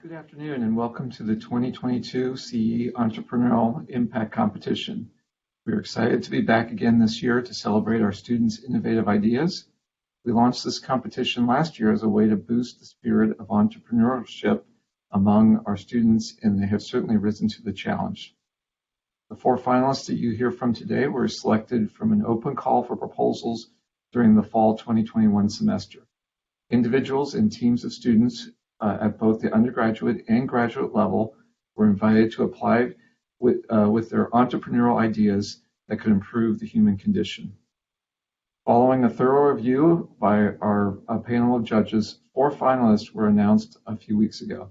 Good afternoon and welcome to the 2022 CE Entrepreneurial Impact Competition. We're excited to be back again this year to celebrate our students' innovative ideas. We launched this competition last year as a way to boost the spirit of entrepreneurship among our students, and they have certainly risen to the challenge. The 4 finalists that you hear from today were selected from an open call for proposals during the fall 2021 semester. Individuals and teams of students at both the undergraduate and graduate level were invited to apply with their entrepreneurial ideas that could improve the human condition. Following a thorough review by our panel of judges, 4 finalists were announced a few weeks ago.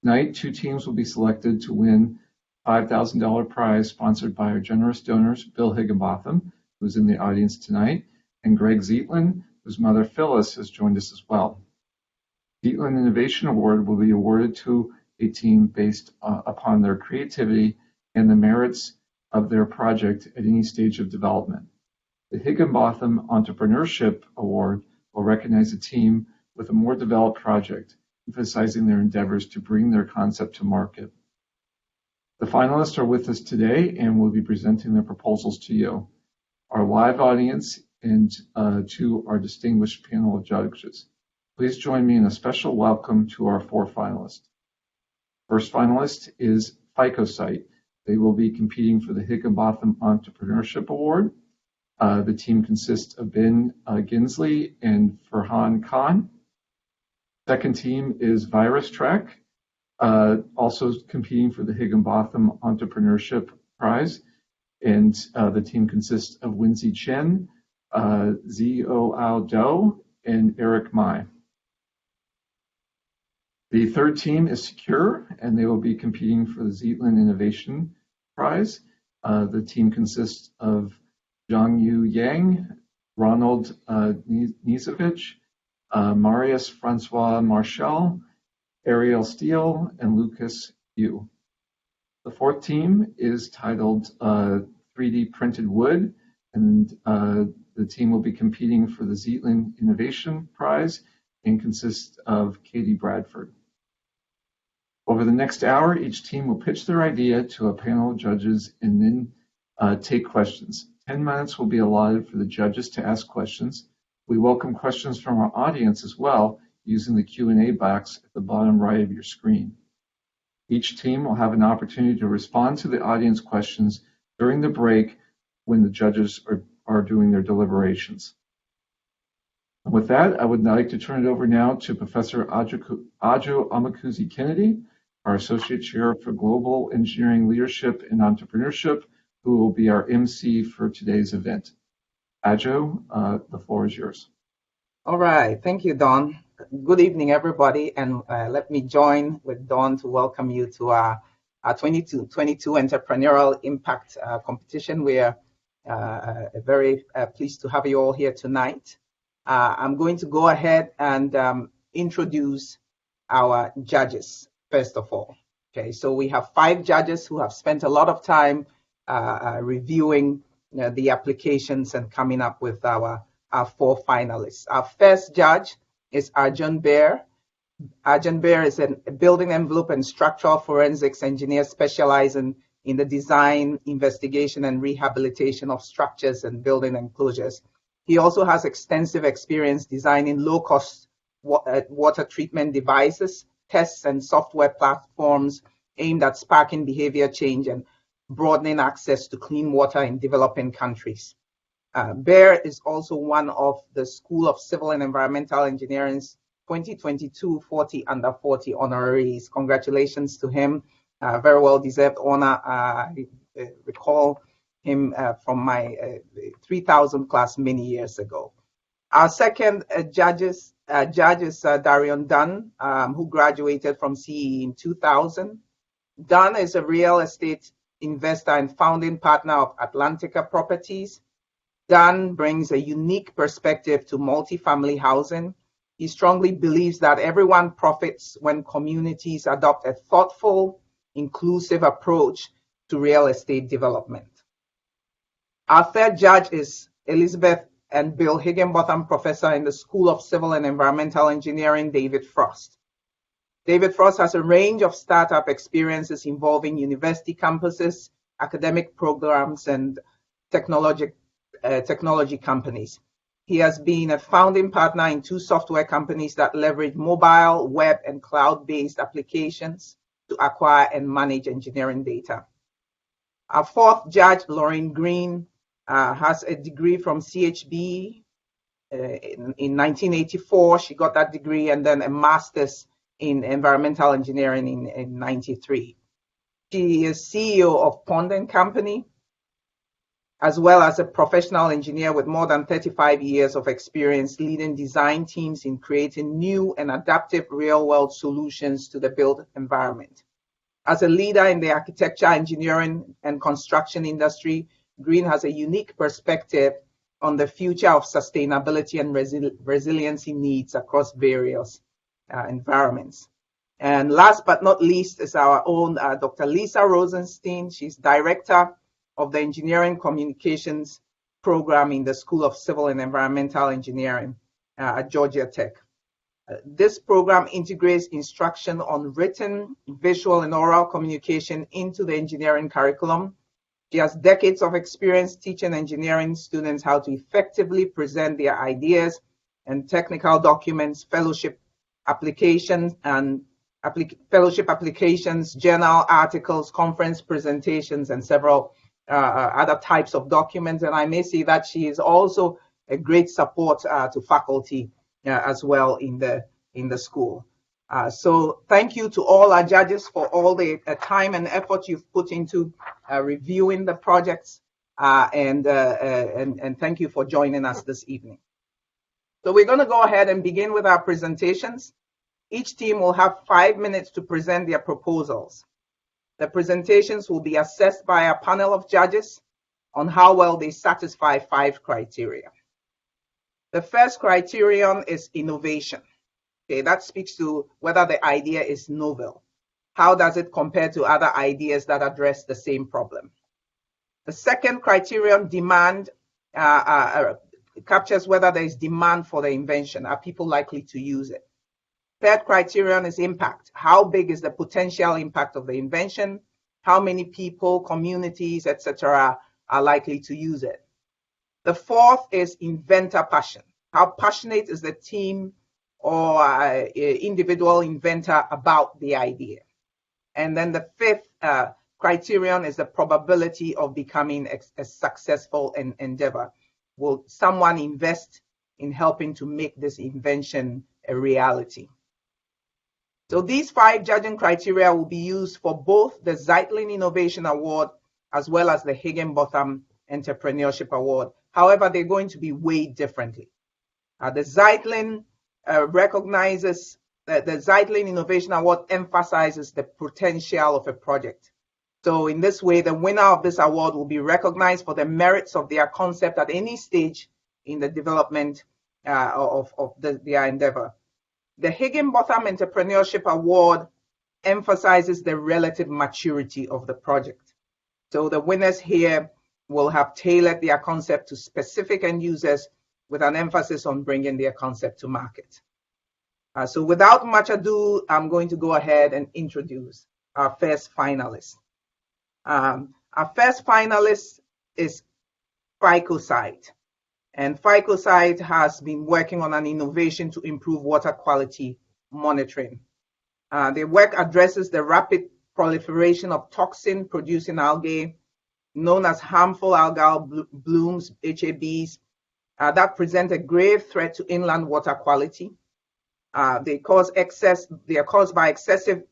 Tonight, 2 teams will be selected to win a $5,000 prize sponsored by our generous donors, Bill Higginbotham, who's in the audience tonight, and Greg Zeitlin, whose mother Phyllis has joined us as well. Zeitlin Innovation Award will be awarded to a team based upon their creativity and the merits of their project at any stage of development. The Higginbotham Entrepreneurship Award will recognize a team with a more developed project, emphasizing their endeavors to bring their concept to market. The finalists are with us today and will be presenting their proposals to you, our live audience, and to our distinguished panel of judges. Please join me in a special welcome to our 4 finalists. First finalist is PhycoSight. They will be competing for the Higginbotham Entrepreneurship Award. The team consists of Ben Gincley and Farhan Khan. Second team is VirusTrack, also competing for the Higginbotham Entrepreneurship Prize. And the team consists of Wincy Chen, Zhongyu Do, and Eric Mai. The third team is Secure, and they will be competing for the Zeitlin Innovation Prize. The team consists of Zhongyu Yang, Ron Knezevich, Marius Francois-Marchal, Ariel Steele, and Lucas Yu. The fourth team is titled 3D Printed Wood, and the team will be competing for the Zeitlin Innovation Prize and consists of Katy Bradford. Over the next hour, each team will pitch their idea to a panel of judges and then take questions. 10 minutes will be allotted for the judges to ask questions. We welcome questions from our audience as well, using the Q&A box at the bottom right of your screen. Each team will have an opportunity to respond to the audience questions during the break when the judges are doing their deliberations. And with that, I would like to turn it over now to Professor Ajo Amakuzi-Kennedy, our Associate Chair for Global Engineering Leadership and Entrepreneurship, who will be our MC for today's event. Ajo, the floor is yours. All right, thank you, Don. Good evening, everybody, and let me join with Don to welcome you to our 2022 Entrepreneurial Impact Competition. We are very pleased to have you all here tonight. I'm going to go ahead and introduce our judges, first of all. Okay, so we have 5 judges who have spent a lot of time reviewing the applications and coming up with our 4 finalists. Our first judge is Arjun Baer. Arjun Baer is a building envelope and structural forensics engineer specializing in the design, investigation, and rehabilitation of structures and building enclosures. He also has extensive experience designing low-cost water treatment devices, tests, and software platforms aimed at sparking behavior change and broadening access to clean water in developing countries. Baer is also one of the School of Civil and Environmental Engineering's 2022 40 Under 40 honorees. Congratulations to him. Very well-deserved honor. I recall him from my 3000 class many years ago. Our second judge is Darion Dunn, who graduated from CE in 2000. Dunn is a real estate investor and founding partner of Atlantica Properties. Dunn brings a unique perspective to multifamily housing. He strongly believes that everyone profits when communities adopt a thoughtful, inclusive approach to real estate development. Our third judge is Elizabeth and Bill Higginbotham Professor in the School of Civil and Environmental Engineering, David Frost. David Frost has a range of startup experiences involving university campuses, academic programs, and technology companies. He has been a founding partner in 2 software companies that leverage mobile, web, and cloud-based applications to acquire and manage engineering data. Our 4th judge, Lauren Greene, has a degree from CHB in 1984. She got that degree, and then a master's in environmental engineering in 93. She is CEO of Pond & Company, as well as a professional engineer with more than 35 years of experience leading design teams in creating new and adaptive real-world solutions to the built environment. As a leader in the architecture, engineering, and construction industry, Greene has a unique perspective on the future of sustainability and resiliency needs across various environments. And last but not least is our own Dr. Lisa Rosenstein. She's Director of the Engineering Communications Program in the School of Civil and Environmental Engineering at Georgia Tech. This program integrates instruction on written, visual, and oral communication into the engineering curriculum. She has decades of experience teaching engineering students how to effectively present their ideas and technical documents, fellowship applications, journal articles, conference presentations, and several other types of documents. And I may say that she is also a great support to faculty as well in the school. So thank you to all our judges for all the time and effort you've put into reviewing the projects, and thank you for joining us this evening. So we're going to go ahead and begin with our presentations. Each team will have 5 minutes to present their proposals. The presentations will be assessed by a panel of judges on how well they satisfy 5 criteria. The first criterion is innovation. Okay, that speaks to whether the idea is novel. How does it compare to other ideas that address the same problem? The second criterion, demand, captures whether there is demand for the invention. Are people likely to use it? Third criterion is impact. How big is the potential impact of the invention? How many people, communities, etc. are likely to use it? The fourth is inventor passion. How passionate is the team or individual inventor about the idea? And then the fifth criterion is the probability of becoming a successful endeavor. Will someone invest in helping to make this invention a reality? So these 5 judging criteria will be used for both the Zeitlin Innovation Award as well as the Higginbotham Entrepreneurship Award. However, they're going to be weighed differently. The Zeitlin recognizes that the Zeitlin Innovation Award emphasizes the potential of a project. So in this way, the winner of this award will be recognized for the merits of their concept at any stage in the development of their endeavor. The Higginbotham Entrepreneurship Award emphasizes the relative maturity of the project. So the winners here will have tailored their concept to specific end users with an emphasis on bringing their concept to market. So without much ado, I'm going to go ahead and introduce our first finalist. Our first finalist is PhycoSight. And PhycoSight has been working on an innovation to improve water quality monitoring. Their work addresses the rapid proliferation of toxin-producing algae, known as harmful algal blooms, HABs, that present a grave threat to inland water quality. They are caused by excessive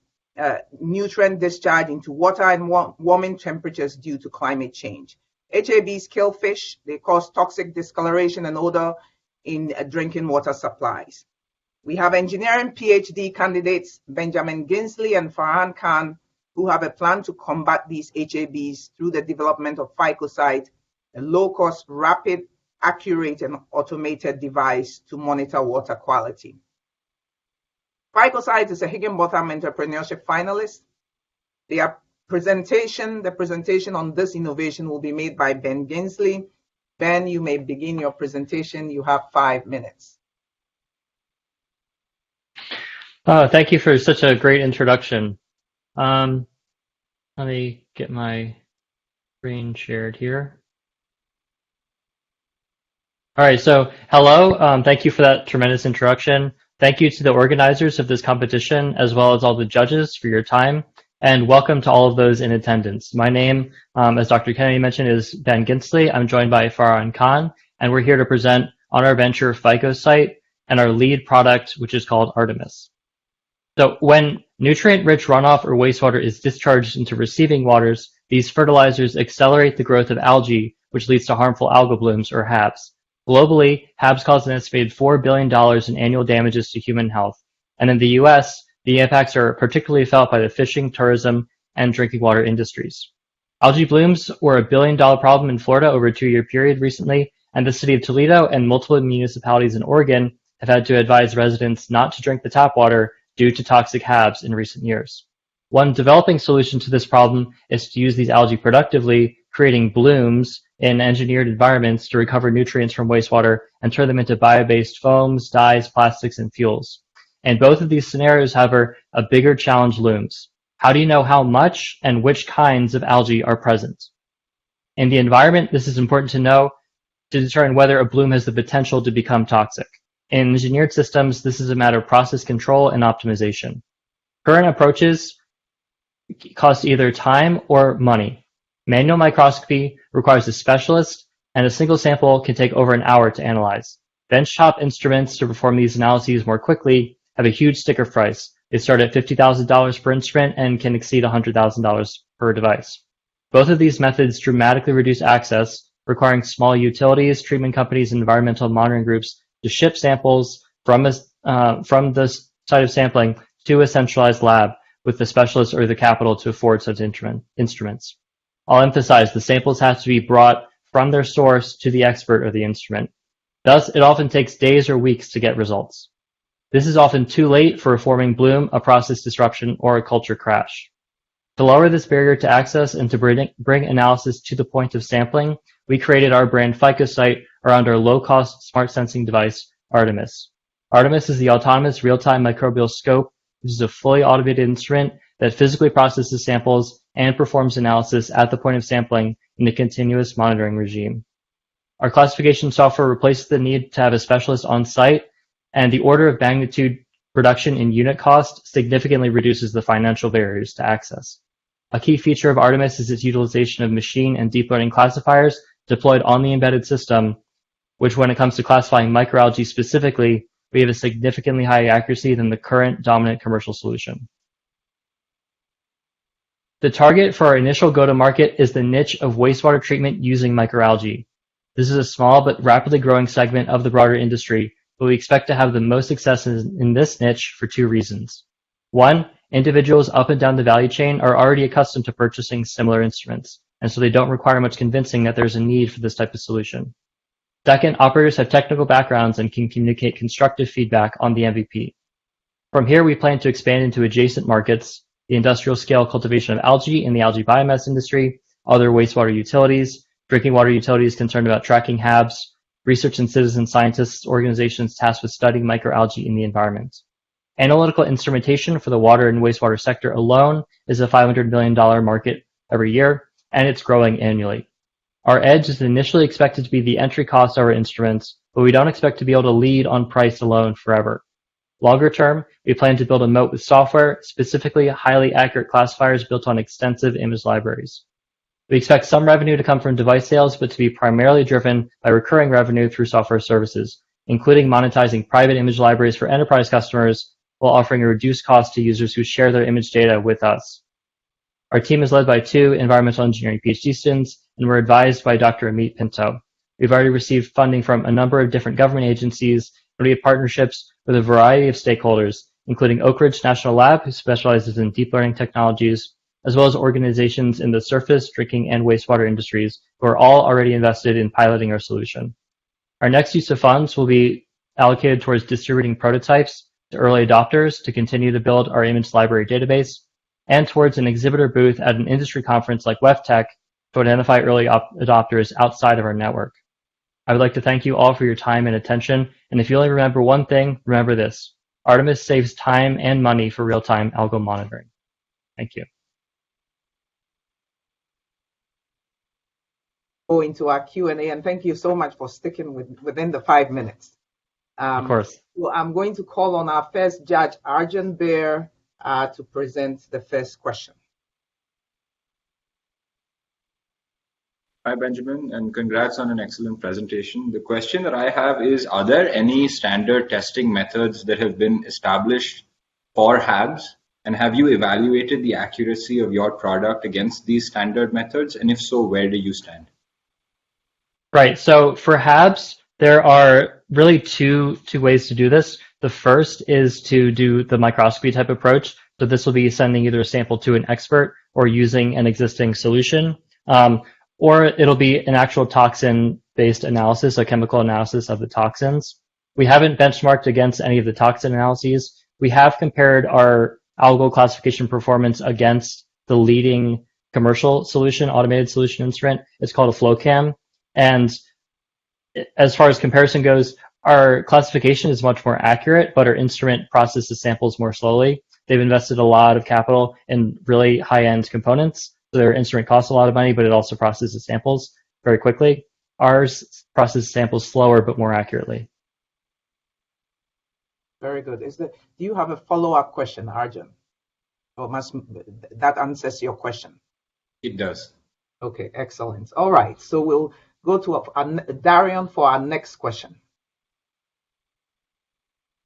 nutrient discharge into water and warming temperatures due to climate change. HABs kill fish. They cause toxic discoloration and odor in drinking water supplies. We have engineering Ph.D. candidates Benjamin Gincley and Farhan Khan, who have a plan to combat these HABs through the development of PhycoSight, a low-cost, rapid, accurate, and automated device to monitor water quality. PhycoSight is a Higginbotham Entrepreneurship finalist. The presentation on this innovation will be made by Ben Gincley. Ben, you may begin your presentation. You have 5 minutes. Oh, thank you for such a great introduction. Um, Let me get my screen shared here. All right, so hello. Thank you for that tremendous introduction. Thank you to the organizers of this competition, as well as all the judges for your time, and welcome to all of those in attendance. My name, as Dr. Kennedy mentioned, is Ben Gincley. I'm joined by Farhan Khan, and we're here to present on our venture PhycoSight and our lead product, which is called Artemis. So when nutrient-rich runoff or wastewater is discharged into receiving waters, these fertilizers accelerate the growth of algae, which leads to harmful algal blooms or HABs. Globally, HABs cause an estimated $4 billion in annual damages to human health. And in the US, the impacts are particularly felt by the fishing, tourism, and drinking water industries. Algae blooms were a $1 billion problem in Florida over a 2-year period recently, and the city of Toledo and multiple municipalities in Oregon have had to advise residents not to drink the tap water due to toxic HABs in recent years. One developing solution to this problem is to use these algae productively, creating blooms in engineered environments to recover nutrients from wastewater and turn them into bio-based foams, dyes, plastics, and fuels. In both of these scenarios, however, a bigger challenge looms. How do you know how much and which kinds of algae are present? In the environment, this is important to know to determine whether a bloom has the potential to become toxic. In engineered systems, this is a matter of process control and optimization. Current approaches cost either time or money. Manual microscopy requires a specialist, and a single sample can take over an hour to analyze. Benchtop instruments to perform these analyses more quickly have a huge sticker price. They start at $50,000 per instrument and can exceed $100,000 per device. Both of these methods dramatically reduce access, requiring small utilities, treatment companies, and environmental monitoring groups to ship samples from the site of sampling to a centralized lab with the specialists or the capital to afford such instruments. I'll emphasize the samples have to be brought from their source to the expert or the instrument. Thus, it often takes days or weeks to get results. This is often too late for a forming bloom, a process disruption, or a culture crash. To lower this barrier to access and to bring analysis to the point of sampling, we created our brand PhycoSight around our low-cost smart sensing device, Artemis. Artemis is the autonomous real-time microbial scope. This is a fully automated instrument that physically processes samples and performs analysis at the point of sampling in a continuous monitoring regime. Our classification software replaces the need to have a specialist on site, and the order of magnitude reduction in unit cost significantly reduces the financial barriers to access. A key feature of Artemis is its utilization of machine and deep learning classifiers deployed on the embedded system, which when it comes to classifying microalgae specifically, we have a significantly higher accuracy than the current dominant commercial solution. The target for our initial go-to-market is the niche of wastewater treatment using microalgae. This is a small but rapidly growing segment of the broader industry, but we expect to have the most success in this niche for 2 reasons. One, individuals up and down the value chain are already accustomed to purchasing similar instruments, and so they don't require much convincing that there's a need for this type of solution. Second, operators have technical backgrounds and can communicate constructive feedback on the MVP. From here, we plan to expand into adjacent markets, the industrial scale cultivation of algae in the algae biomass industry, other wastewater utilities, drinking water utilities concerned about tracking HABs, research and citizen scientists organizations tasked with studying microalgae in the environment. Analytical instrumentation for the water and wastewater sector alone is a $500 million market every year, and it's growing annually. Our edge is initially expected to be the entry cost of our instruments, but we don't expect to be able to lead on price alone forever. Longer term, we plan to build a moat with software, specifically highly accurate classifiers built on extensive image libraries. We expect some revenue to come from device sales, but to be primarily driven by recurring revenue through software services, including monetizing private image libraries for enterprise customers while offering a reduced cost to users who share their image data with us. Our team is led by 2 environmental engineering Ph.D. students, and we're advised by Dr. Amit Pinto. We've already received funding from a number of different government agencies, and we have partnerships with a variety of stakeholders, including Oak Ridge National Lab, who specializes in deep learning technologies, as well as organizations in the surface, drinking, and wastewater industries who are all already invested in piloting our solution. Our next use of funds will be allocated towards distributing prototypes to early adopters to continue to build our image library database, and towards an exhibitor booth at an industry conference like WEFTech to identify early adopters outside of our network. I would like to thank you all for your time and attention, and if you only remember one thing, remember this. Artemis saves time and money for real-time algo monitoring. Thank you. Go into our Q&A, and thank you so much for sticking within the 5 minutes. Of course. Well, I'm going to call on our first judge, Arjun Bear, to present the first question. Hi, Benjamin, and congrats on an excellent presentation. The question that I have is, are there any standard testing methods that have been established for HABs? And have you evaluated the accuracy of your product against these standard methods? And if so, where do you stand? Right. So for HABs, there are really two ways to do this. The first is to do the microscopy type approach. So this will be sending either a sample to an expert or using an existing solution. Or it'll be an actual toxin-based analysis, a chemical analysis of the toxins. We haven't benchmarked against any of the toxin analyses. We have compared our algal classification performance against the leading commercial solution, automated solution instrument. It's called a FlowCam. And as far as comparison goes, our classification is much more accurate, but our instrument processes samples more slowly. They've invested a lot of capital in really high-end components. So their instrument costs a lot of money, but it also processes samples very quickly. Ours processes samples slower, but more accurately. Very good. Do you have a follow-up question, Arjun? Or that answers your question? It does. Okay, excellent. All right, so we'll go to Darion for our next question.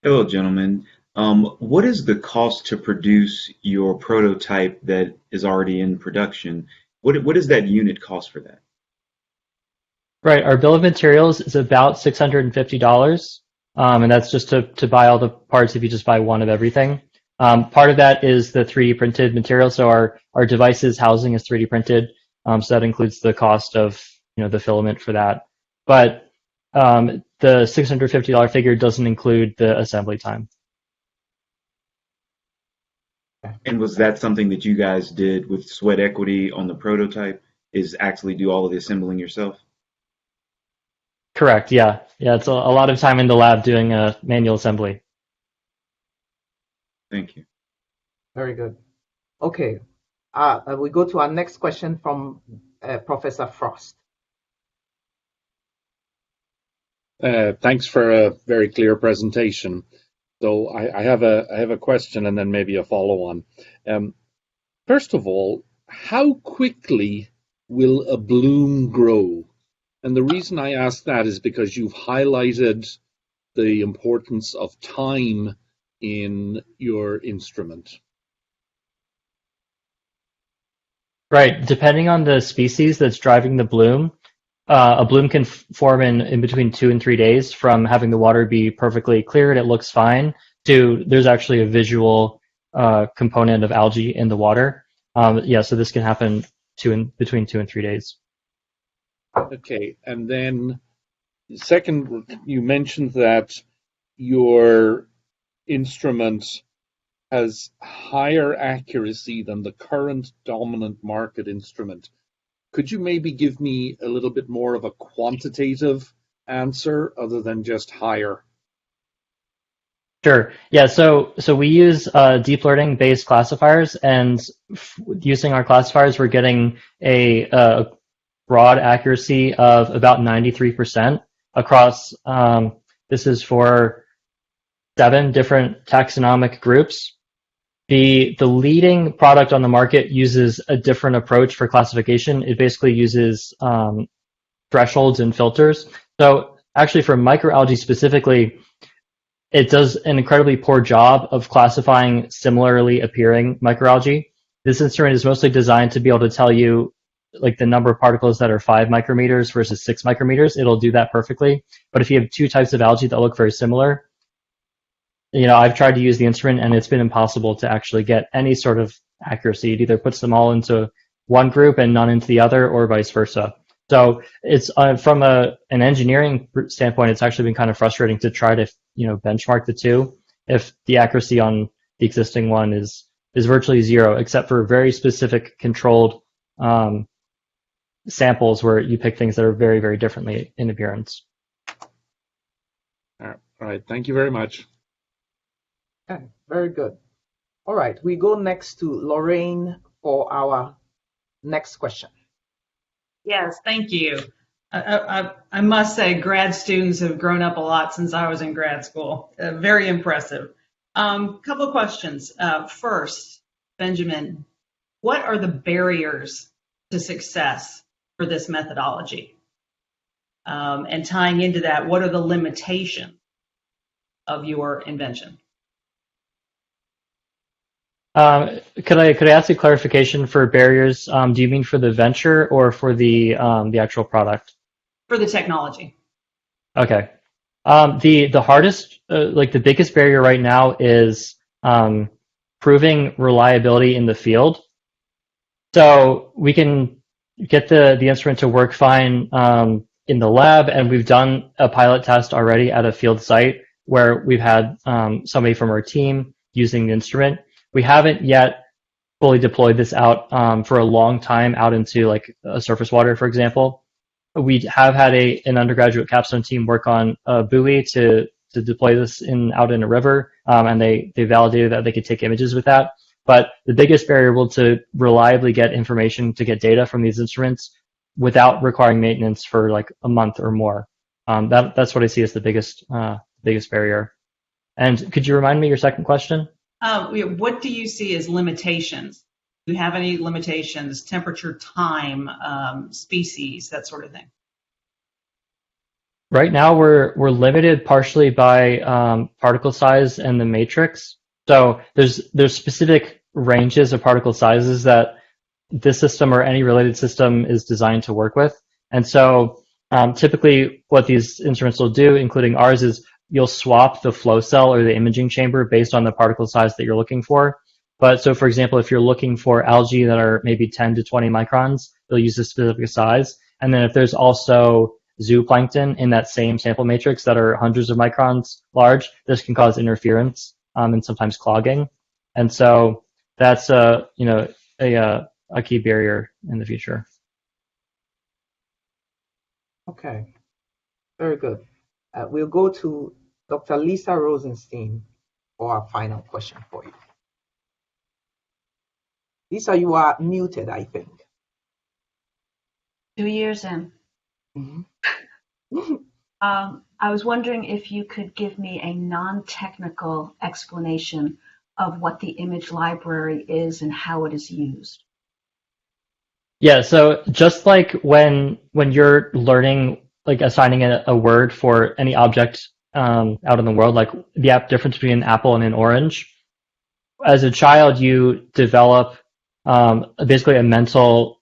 Hello, gentlemen. What is the cost to produce your prototype that is already in production? What is that unit cost for that? Right, our bill of materials is about $650, and that's just to buy all the parts if you just buy one of everything. Part of that is the 3D printed material, so our device's housing is 3D printed, so that includes the cost of the filament for that. But the $650 figure doesn't include the assembly time. And was that something that you guys did with sweat equity on the prototype, is actually do all of the assembling yourself? Correct, yeah. Yeah, it's a lot of time in the lab doing manual assembly. Thank you. Very good. Okay, we go to our next question from Professor Frost. Thanks for a very clear presentation. So I have a question and then maybe a follow-on. First of all, how quickly will a bloom grow? And the reason I ask that is because you've highlighted the importance of time in your instrument. Right, depending on the species that's driving the bloom, a bloom can form in between 2 and 3 days, from having the water be perfectly clear and it looks fine to there's actually a visual component of algae in the water. Yeah, so this can happen between 2 and 3 days. Okay, and then second, you mentioned that your instrument has higher accuracy than the current dominant market instrument. Could you maybe give me a little bit more of a quantitative answer other than just higher? Sure. Yeah, so we use deep learning based classifiers, and using our classifiers, we're getting a broad accuracy of about 93% across, this is for 7 different taxonomic groups. The leading product on the market uses a different approach for classification. It basically uses thresholds and filters. So actually for microalgae specifically, it does an incredibly poor job of classifying similarly appearing microalgae. This instrument is mostly designed to be able to tell you like the number of particles that are 5 micrometers versus 6 micrometers. It'll do that perfectly. But if you have 2 types of algae that look very similar, I've tried to use the instrument and it's been impossible to actually get any sort of accuracy. It either puts them all into one group and none into the other, or vice versa. So it's from an engineering standpoint, it's actually been kind of frustrating to try to benchmark the two if the accuracy on the existing one is virtually 0, except for very specific controlled samples where you pick things that are very, very differently in appearance. All right. Thank you very much. Okay, very good. All right, we go next to Lorraine for our next question. Yes, thank you. I must say, grad students have grown up a lot since I was in grad school. Very impressive. Couple of questions. First, Benjamin, what are the barriers to success for this methodology? And tying into that, what are the limitations of your invention? Could I ask a clarification for barriers? Do you mean for the venture or for the actual product? For the technology. Okay. The hardest, like the biggest barrier right now is proving reliability in the field. So we can get the instrument to work fine in the lab, and we've done a pilot test already at a field site where we've had somebody from our team using the instrument. We haven't yet fully deployed this out for a long time out into like surface water, for example. We have had an undergraduate capstone team work on a buoy to deploy this out in a river, and they validated that they could take images with that. But the biggest barrier will to reliably get information, to get data from these instruments without requiring maintenance for like a month or more. That's what I see as the biggest barrier. And could you remind me your second question? What do you see as limitations? Do you have any limitations, temperature, time, species, that sort of thing? Right now, we're limited partially by particle size and the matrix. So there's specific ranges of particle sizes that this system or any related system is designed to work with. And so typically what these instruments will do, including ours, is you'll swap the flow cell or the imaging chamber based on the particle size that you're looking for. But so, for example, if you're looking for algae that are maybe 10 to 20 microns, they'll use a specific size. And then if there's also zooplankton in that same sample matrix that are hundreds of microns large, this can cause interference and sometimes clogging. And so that's a key barrier in the future. Okay, very good. We'll go to Dr. Lisa Rosenstein for our final question for you. Lisa, you are muted, I think. 2 years in. Mm-hmm. I was wondering if you could give me a non-technical explanation of what the image library is and how it is used. Yeah, so just like when you're learning, like assigning a word for any object out in the world, like the difference between an apple and an orange, as a child you develop basically a mental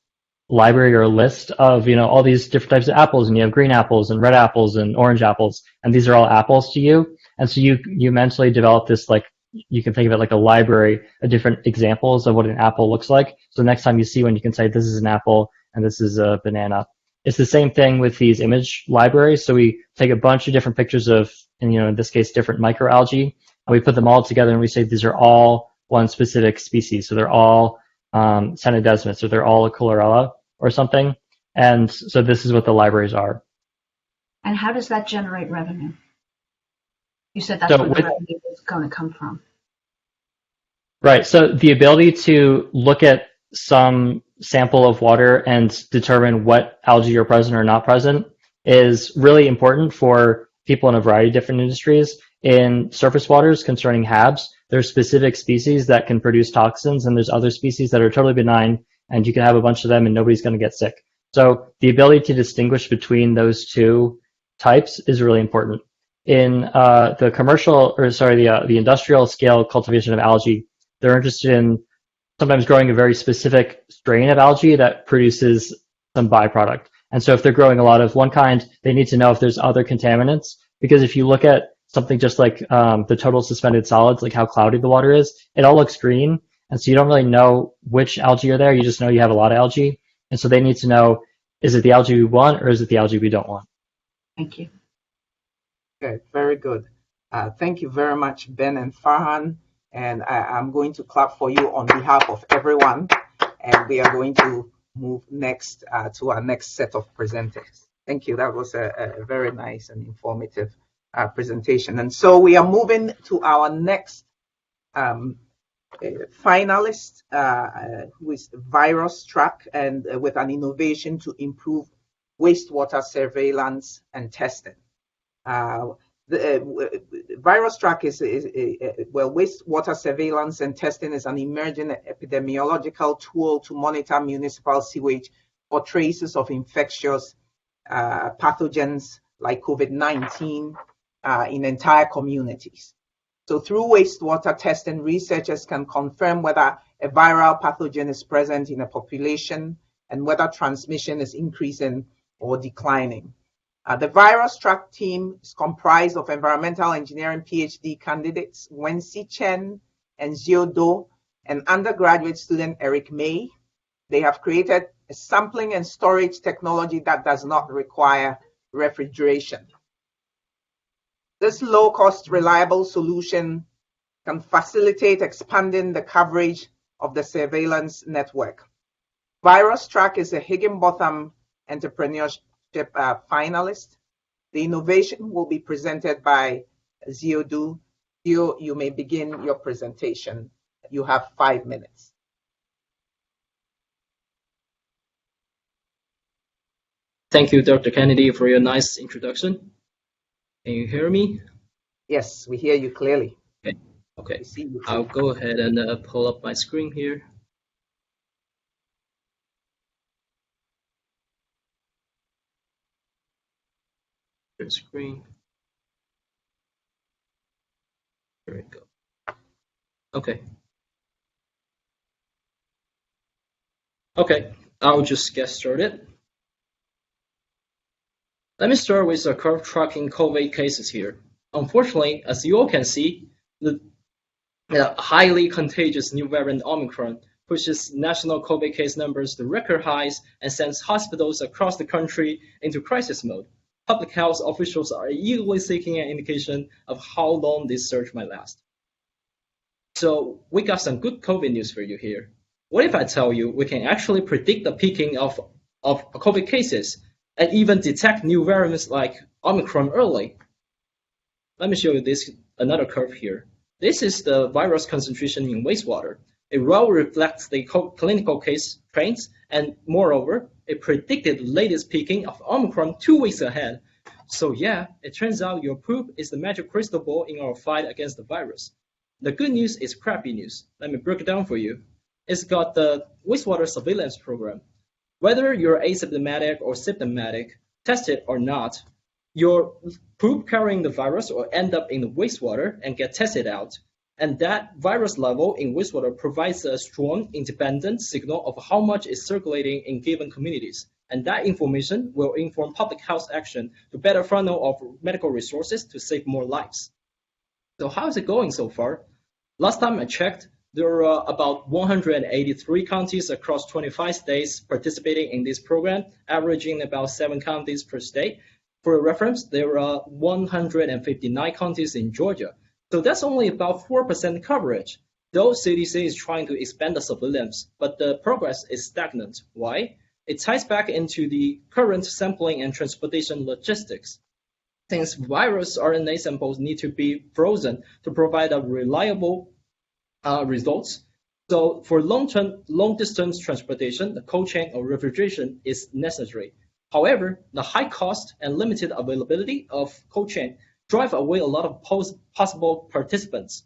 library or a list of all these different types of apples, and you have green apples and red apples and orange apples, and these are all apples to you. And so you mentally develop this, like, you can think of it like a library of different examples of what an apple looks like. So next time you see one, you can say this is an apple and this is a banana. It's the same thing with these image libraries. So we take a bunch of different pictures of, in this case, different microalgae, and we put them all together and we say these are all one specific species. So they're all Cenodesmus, or they're all a chlorella or something. And so this is what the libraries are. And how does that generate revenue? You said that's where the revenue is going to come from. Right. So the ability to look at some sample of water and determine what algae are present or not present is really important for people in a variety of different industries. In surface waters concerning HABs, there's specific species that can produce toxins, and there's other species that are totally benign, and you can have a bunch of them and nobody's going to get sick. So the ability to distinguish between those two types is really important. In the industrial scale cultivation of algae, they're interested in sometimes growing a very specific strain of algae that produces some byproduct. And so if they're growing a lot of one kind, they need to know if there's other contaminants, because if you look at something just like the total suspended solids, like how cloudy the water is, it all looks green. And so you don't really know which algae are there. You just know you have a lot of algae. And so they need to know, is it the algae we want or is it the algae we don't want? Thank you. Okay, very good. Thank you very much, Ben and Farhan. And I'm going to clap for you on behalf of everyone. And we are going to move next to our next set of presenters. Thank you. That was a very nice and informative presentation. And so we are moving to our next Finalists, who is virus track, and with an innovation to improve wastewater surveillance and testing. Virus track is wastewater surveillance and testing is an emerging epidemiological tool to monitor municipal sewage for traces of infectious pathogens like COVID-19 in entire communities. So through wastewater testing, researchers can confirm whether a viral pathogen is present in a population and whether transmission is increasing or declining. The virus track team is comprised of environmental engineering Ph.D. candidates Wensi Chen and Xiao Do, and undergraduate student Eric May. They have created a sampling and storage technology that does not require refrigeration. This low-cost, reliable solution can facilitate expanding the coverage of the surveillance network. Virus Track is a Higginbotham Entrepreneurship finalist. The innovation will be presented by Xiao Du. Xiao, you may begin your presentation. You have 5 minutes. Thank you, Dr. Kennedy, for your nice introduction. Can you hear me? Yes, we hear you clearly. Okay. I'll go ahead and pull up my screen here. Share screen. Here we go. Okay. Okay, I'll just get started. Let me start with the curve tracking COVID cases here. Unfortunately, as you all can see, the highly contagious new variant Omicron pushes national COVID case numbers to record highs and sends hospitals across the country into crisis mode. Public health officials are eagerly seeking an indication of how long this surge might last. So we got some good COVID news for you here. What if I tell you we can actually predict the peaking of COVID cases and even detect new variants like Omicron early? Let me show you another curve here. This is the virus concentration in wastewater. It well reflects the clinical case trends, and moreover, it predicted the latest peaking of Omicron 2 weeks ahead. So yeah, it turns out your poop is the magic crystal ball in our fight against the virus. The good news is crappy news. Let me break it down for you. It's got the wastewater surveillance program. Whether you're asymptomatic or symptomatic, tested or not, your poop carrying the virus will end up in the wastewater and get tested out. And that virus level in wastewater provides a strong, independent signal of how much is circulating in given communities. And that information will inform public health action to better funnel of medical resources to save more lives. So how is it going so far? Last time I checked, there are about 183 counties across 25 states participating in this program, averaging about 7 counties per state. For reference, there are 159 counties in Georgia. So that's only about 4% coverage. Though CDC is trying to expand the surveillance, but the progress is stagnant. Why? It ties back into the current sampling and transportation logistics. Since virus RNA samples need to be frozen to provide a reliable results, so for long-distance transportation, the cold chain or refrigeration is necessary. However, the high cost and limited availability of cold chain drive away a lot of possible participants.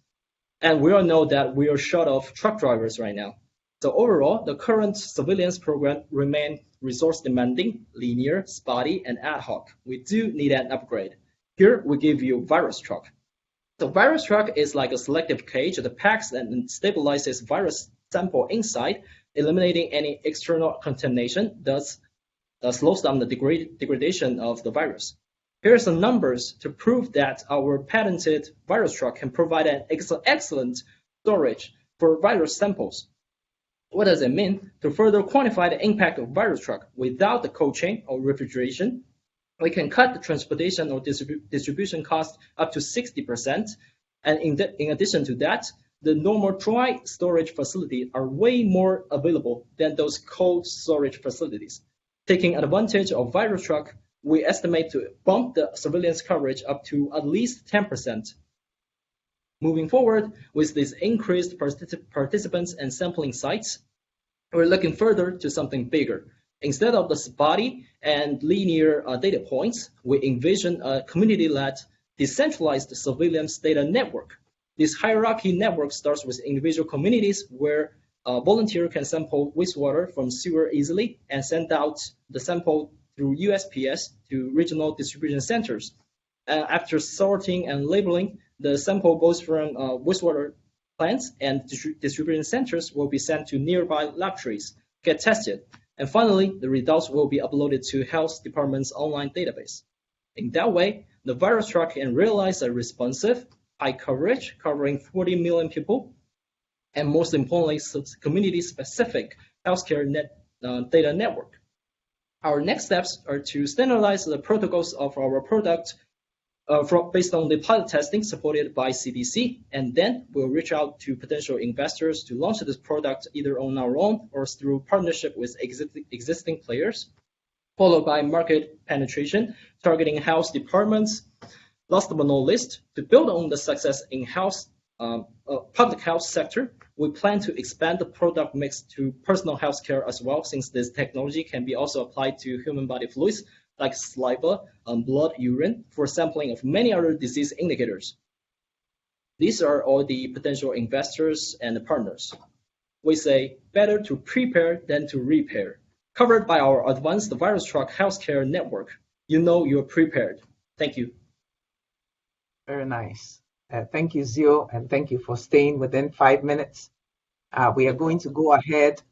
And we all know that we are short of truck drivers right now. So overall, the current surveillance program remains resource demanding, linear, spotty, and ad hoc. We do need an upgrade. Here we give you Virus Truck. The Virus Truck is like a selective cage that packs and stabilizes virus sample inside, eliminating any external contamination, thus slows down the degradation of the virus. Here are some numbers to prove that our patented Virus Truck can provide an excellent storage for virus samples. What does it mean? To further quantify the impact of Virus Truck without the cold chain or refrigeration, we can cut the transportation or distribution cost up to 60%. And in addition to that, the normal dry storage facilities are way more available than those cold storage facilities. Taking advantage of Virus Truck, we estimate to bump the surveillance coverage up to at least 10%. Moving forward, with these increased participants and sampling sites, we're looking further to something bigger. Instead of the spotty and linear data points, we envision a community-led, decentralized surveillance data network. This hierarchy network starts with individual communities where a volunteer can sample wastewater from sewer easily and send out the sample through USPS to regional distribution centers. After sorting and labeling, the sample goes from wastewater plants and distribution centers will be sent to nearby laboratories, get tested, and finally, the results will be uploaded to health department's online database. In that way, the virus track can realize a responsive, high coverage, covering 40 million people, and most importantly, community-specific healthcare data network. Our next steps are to standardize the protocols of our product based on the pilot testing supported by CDC, and then we'll reach out to potential investors to launch this product either on our own or through partnership with existing players, followed by market penetration, targeting health departments. Last but not least, to build on the success in public health sector, we plan to expand the product mix to personal health care as well, since this technology can be also applied to human body fluids like saliva, blood, urine, for sampling of many other disease indicators. These are all the potential investors and partners. We say better to prepare than to repair. Covered by our advanced virus truck healthcare network, you know you're prepared. Thank you. Very nice. Thank you, Zio, and thank you for staying within 5 minutes. We are going to go ahead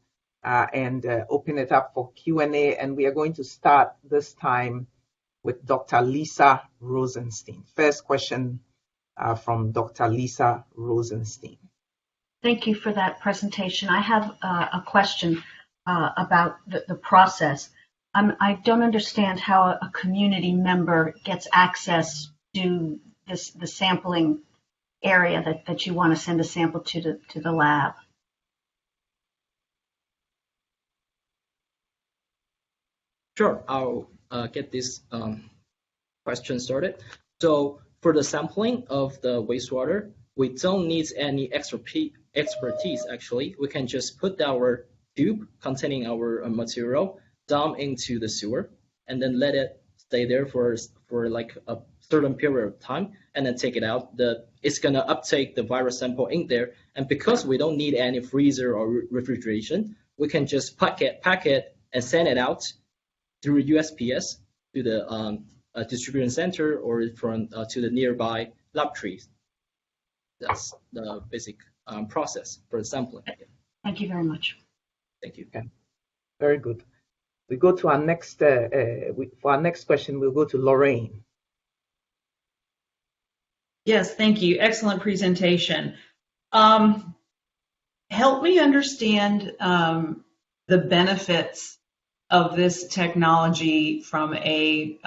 and open it up for Q&A, and we are going to start this time with Dr. Lisa Rosenstein. First question from Dr. Lisa Rosenstein. Thank you for that presentation. I have a question about the process. I don't understand how a community member gets access to the sampling area that you want to send a sample to the lab. Sure, I'll get this question started. So for the sampling of the wastewater, we don't need any expertise actually. We can just put our tube containing our material down into the sewer and then let it stay there for like a certain period of time and then take it out. It's gonna uptake the virus sample in there, and because we don't need any freezer or refrigeration, we can just pack it and send it out through USPS to the distribution center or to the nearby laboratories. That's the basic process for the sampling. Thank you very much. Thank you. Okay. Very good. We go to our next, for our next question, we'll go to Lorraine. Yes, thank you. Excellent presentation. Help me understand the benefits of this technology from a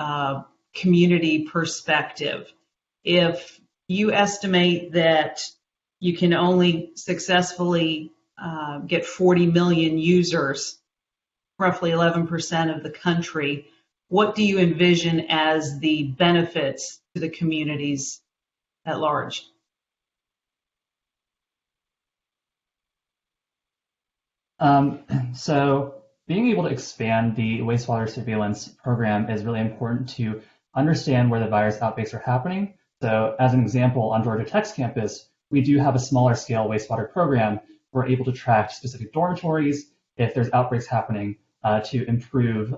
community perspective. If you estimate that you can only successfully get 40 million users, roughly 11% of the country, what do you envision as the benefits to the communities at large? So being able to expand the wastewater surveillance program is really important to understand where the virus outbreaks are happening. So as an example, on Georgia Tech's campus, we do have a smaller scale wastewater program. We're able to track specific dormitories if there's outbreaks happening to improve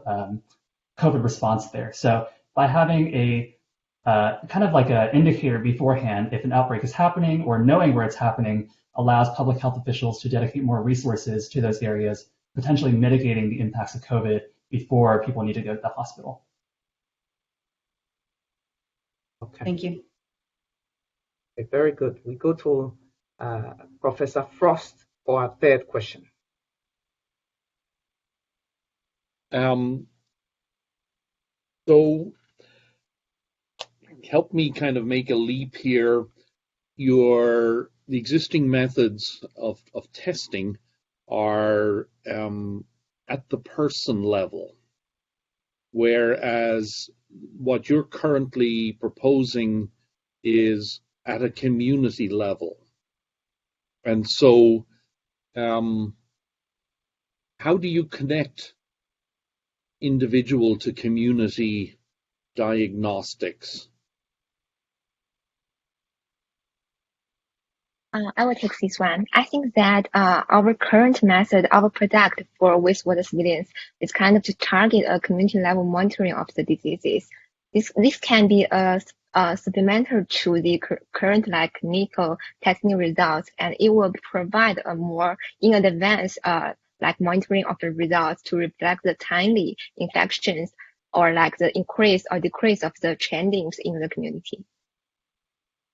COVID response there. So by having a kind of like an indicator beforehand if an outbreak is happening or knowing where it's happening allows public health officials to dedicate more resources to those areas, potentially mitigating the impacts of COVID before people need to go to the hospital. Okay. Thank you. Okay, very good. We go to Professor Frost for our third question. So help me kind of make a leap here. The existing methods of testing are at the person level, whereas what you're currently proposing is at a community level. And so, how do you connect individual to community diagnostics? I will take this one. I think that our current method, our product for wastewater surveillance is kind of to target a community level monitoring of the diseases. This can be supplemental to the current like clinical testing results, and it will provide a more in advance like monitoring of the results to reflect the timely infections or like the increase or decrease of the trendings in the community.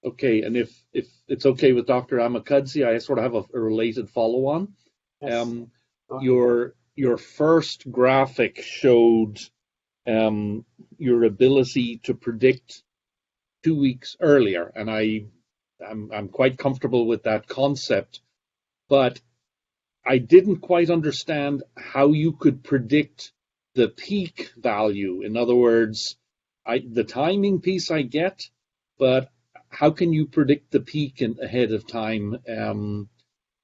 Okay, and if it's okay with Dr. Amakudzi, I sort of have a related follow-on. Yes. Your first graphic showed your ability to predict 2 weeks earlier, and I'm quite comfortable with that concept, but I didn't quite understand how you could predict the peak value. In other words, the timing piece I get, but how can you predict the peak ahead of time?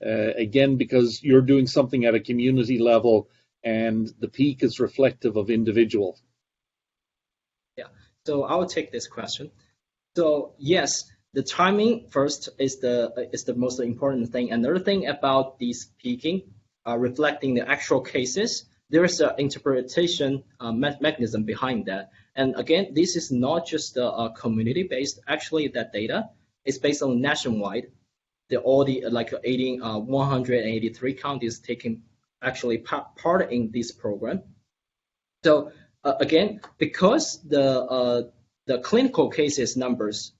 Again, because you're doing something at a community level and the peak is reflective of individual. Yeah, so I'll take this question. So yes, the timing first is the most important thing. Another thing about these peaking, reflecting the actual cases, there is an interpretation mechanism behind that. And again, this is not just community-based. Actually, that data is based on nationwide. All the 183 counties taking actually part in this program. So again, because the clinical cases numbers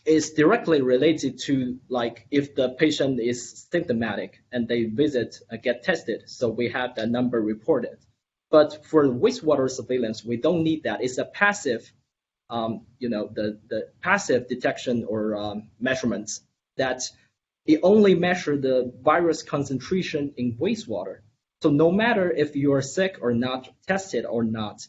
is directly related to like if the patient is symptomatic and they visit, get tested, so we have that number reported. But for wastewater surveillance, we don't need that. It's a passive, the passive detection or measurements that it only measure the virus concentration in wastewater. So no matter if you are sick or not, tested or not,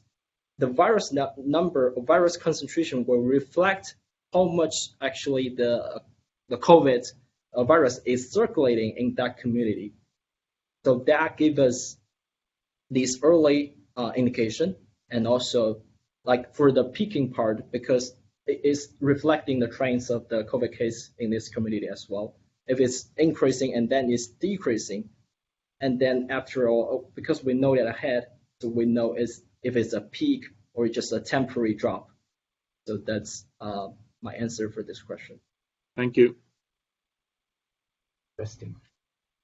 the virus number, virus concentration will reflect how much actually the COVID virus is circulating in that community. So that gives us this early indication, and also like for the peaking part, because it is reflecting the trends of the COVID case in this community as well. If it's increasing and then it's decreasing, and then after all, because we know that ahead, so we know if it's a peak or just a temporary drop. So that's my answer for this question. Thank you. Interesting.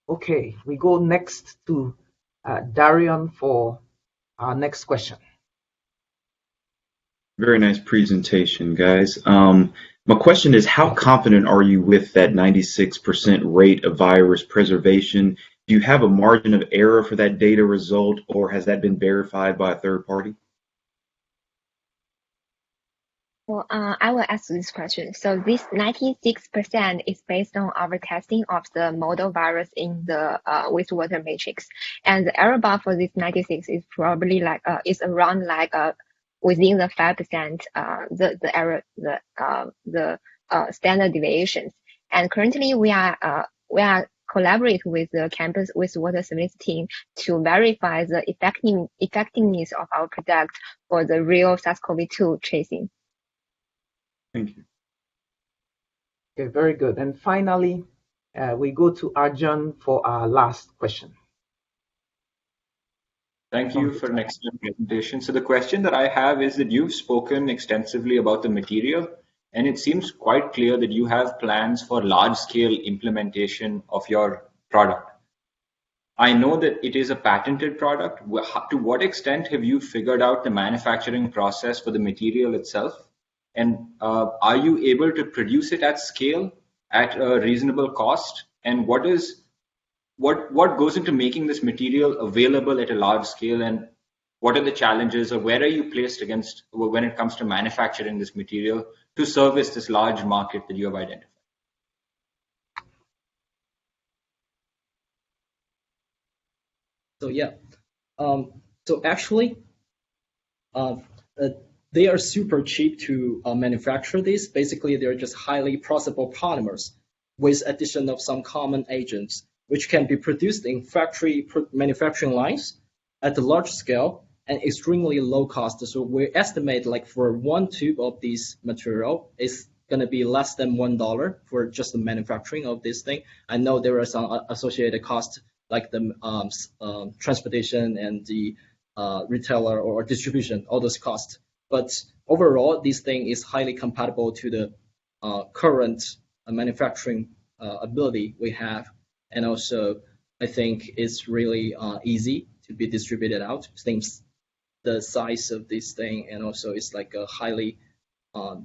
Okay, we go next to Darion for our next question. Very nice presentation, guys. My question is, how confident are you with that 96% rate of virus preservation? Do you have a margin of error for that data result, or has that been verified by a third party? Well, I will ask this question. So this 96% is based on our testing of the model virus in the wastewater matrix, and the error bar for this 96 is probably like is around like within the 5% the error the standard deviations. And currently we are collaborate with the campus wastewater surveillance team to verify the effectiveness of our product for the real SARS-CoV-2 tracing. Thank you. Okay, very good. And finally, we go to Arjun for our last question. Thank you for an excellent presentation. So the question that I have is that you've spoken extensively about the material, and it seems quite clear that you have plans for large-scale implementation of your product. I know that it is a patented product. To what extent have you figured out the manufacturing process for the material itself? And are you able to produce it at scale at a reasonable cost? And what goes into making this material available at a large scale, and what are the challenges, or where are you placed against when it comes to manufacturing this material to service this large market that you have identified? So yeah, so actually, they are super cheap to manufacture these. Basically, they're just highly processable polymers with addition of some common agents, which can be produced in factory manufacturing lines at a large scale and extremely low cost. So we estimate like for one tube of this material is going to be less than $1 for just the manufacturing of this thing. I know there are some associated costs like the transportation and the retailer or distribution, all those costs. But overall, this thing is highly compatible to the current manufacturing ability we have. And also, I think it's really easy to be distributed out. Things, the size of this thing, and also it's like a highly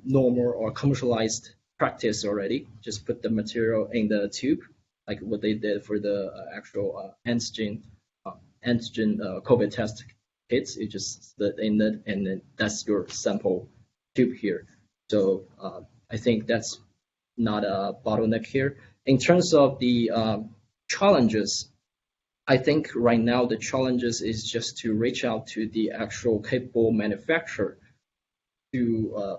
normal or commercialized practice already. Just put the material in the tube, like what they did for the actual antigen COVID test kits. You just split in it, and then that's your sample tube here. So I think that's not a bottleneck here. In terms of the challenges, I think right now the challenges is just to reach out to the actual capable manufacturer to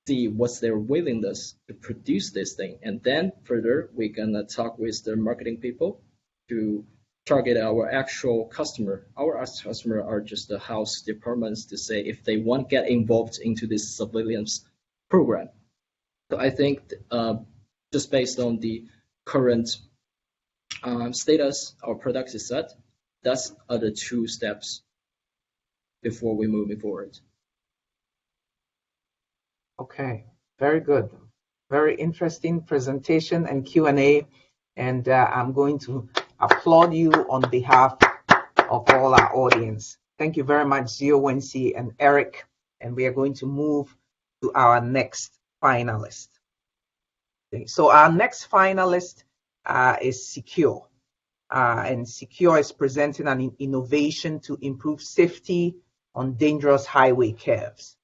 see what's their willingness to produce this thing. And then further, we're gonna talk with the marketing people to target our actual customer. Our customer are just the house departments to say if they want to get involved into this surveillance program. So I think just based on the current status our product is set, that's the 2 steps before we move forward. Okay, very good. Very interesting presentation and Q&A. And I'm going to applaud you on behalf of all our audience. Thank you very much, Zio Wensi and Eric. And we are going to move to our next finalist. Okay, so our next finalist is Secure. And Secure is presenting an innovation to improve safety on dangerous highway curves.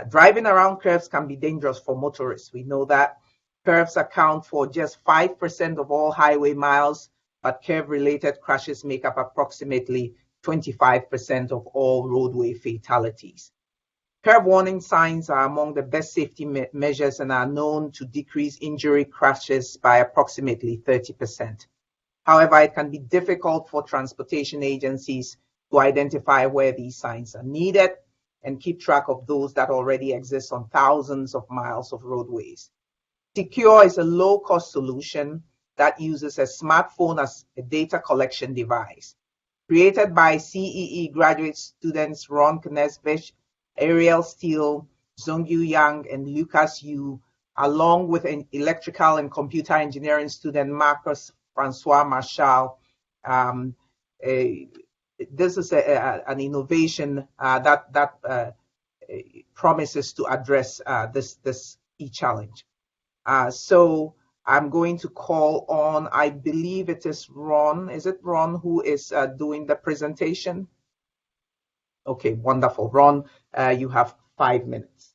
Driving around curves can be dangerous for motorists. We know that. Curves account for just 5% of all highway miles, but curve-related crashes make up approximately 25% of all roadway fatalities. Curve warning signs are among the best safety measures and are known to decrease injury crashes by approximately 30%. However, it can be difficult for transportation agencies to identify where these signs are needed and keep track of those that already exist on thousands of miles of roadways. Secure is a low-cost solution that uses a smartphone as a data collection device. Created by CEE graduate students Ron Knezevich, Ariel Steele, Zhongyu Yang, and Lucas Yu, along with an electrical and computer engineering student Marius Francois-Marchal. This is an innovation that promises to address this key challenge. So I'm going to call on, I believe it is Ron. Is it Ron who is doing the presentation? Okay, wonderful. Ron, you have 5 minutes.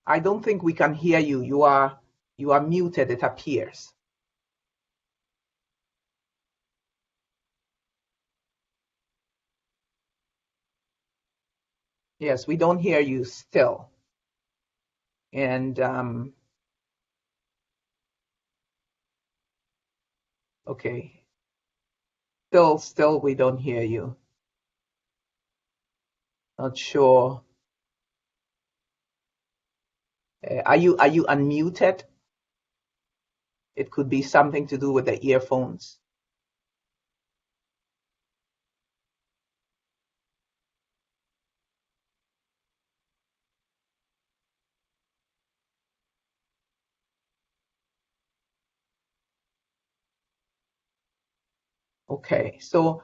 I don't think we can hear you. You are muted, it appears. Yes, we don't hear you still. And okay. Still we don't hear you. Not sure. Are you unmuted? It could be something to do with the earphones. Okay, so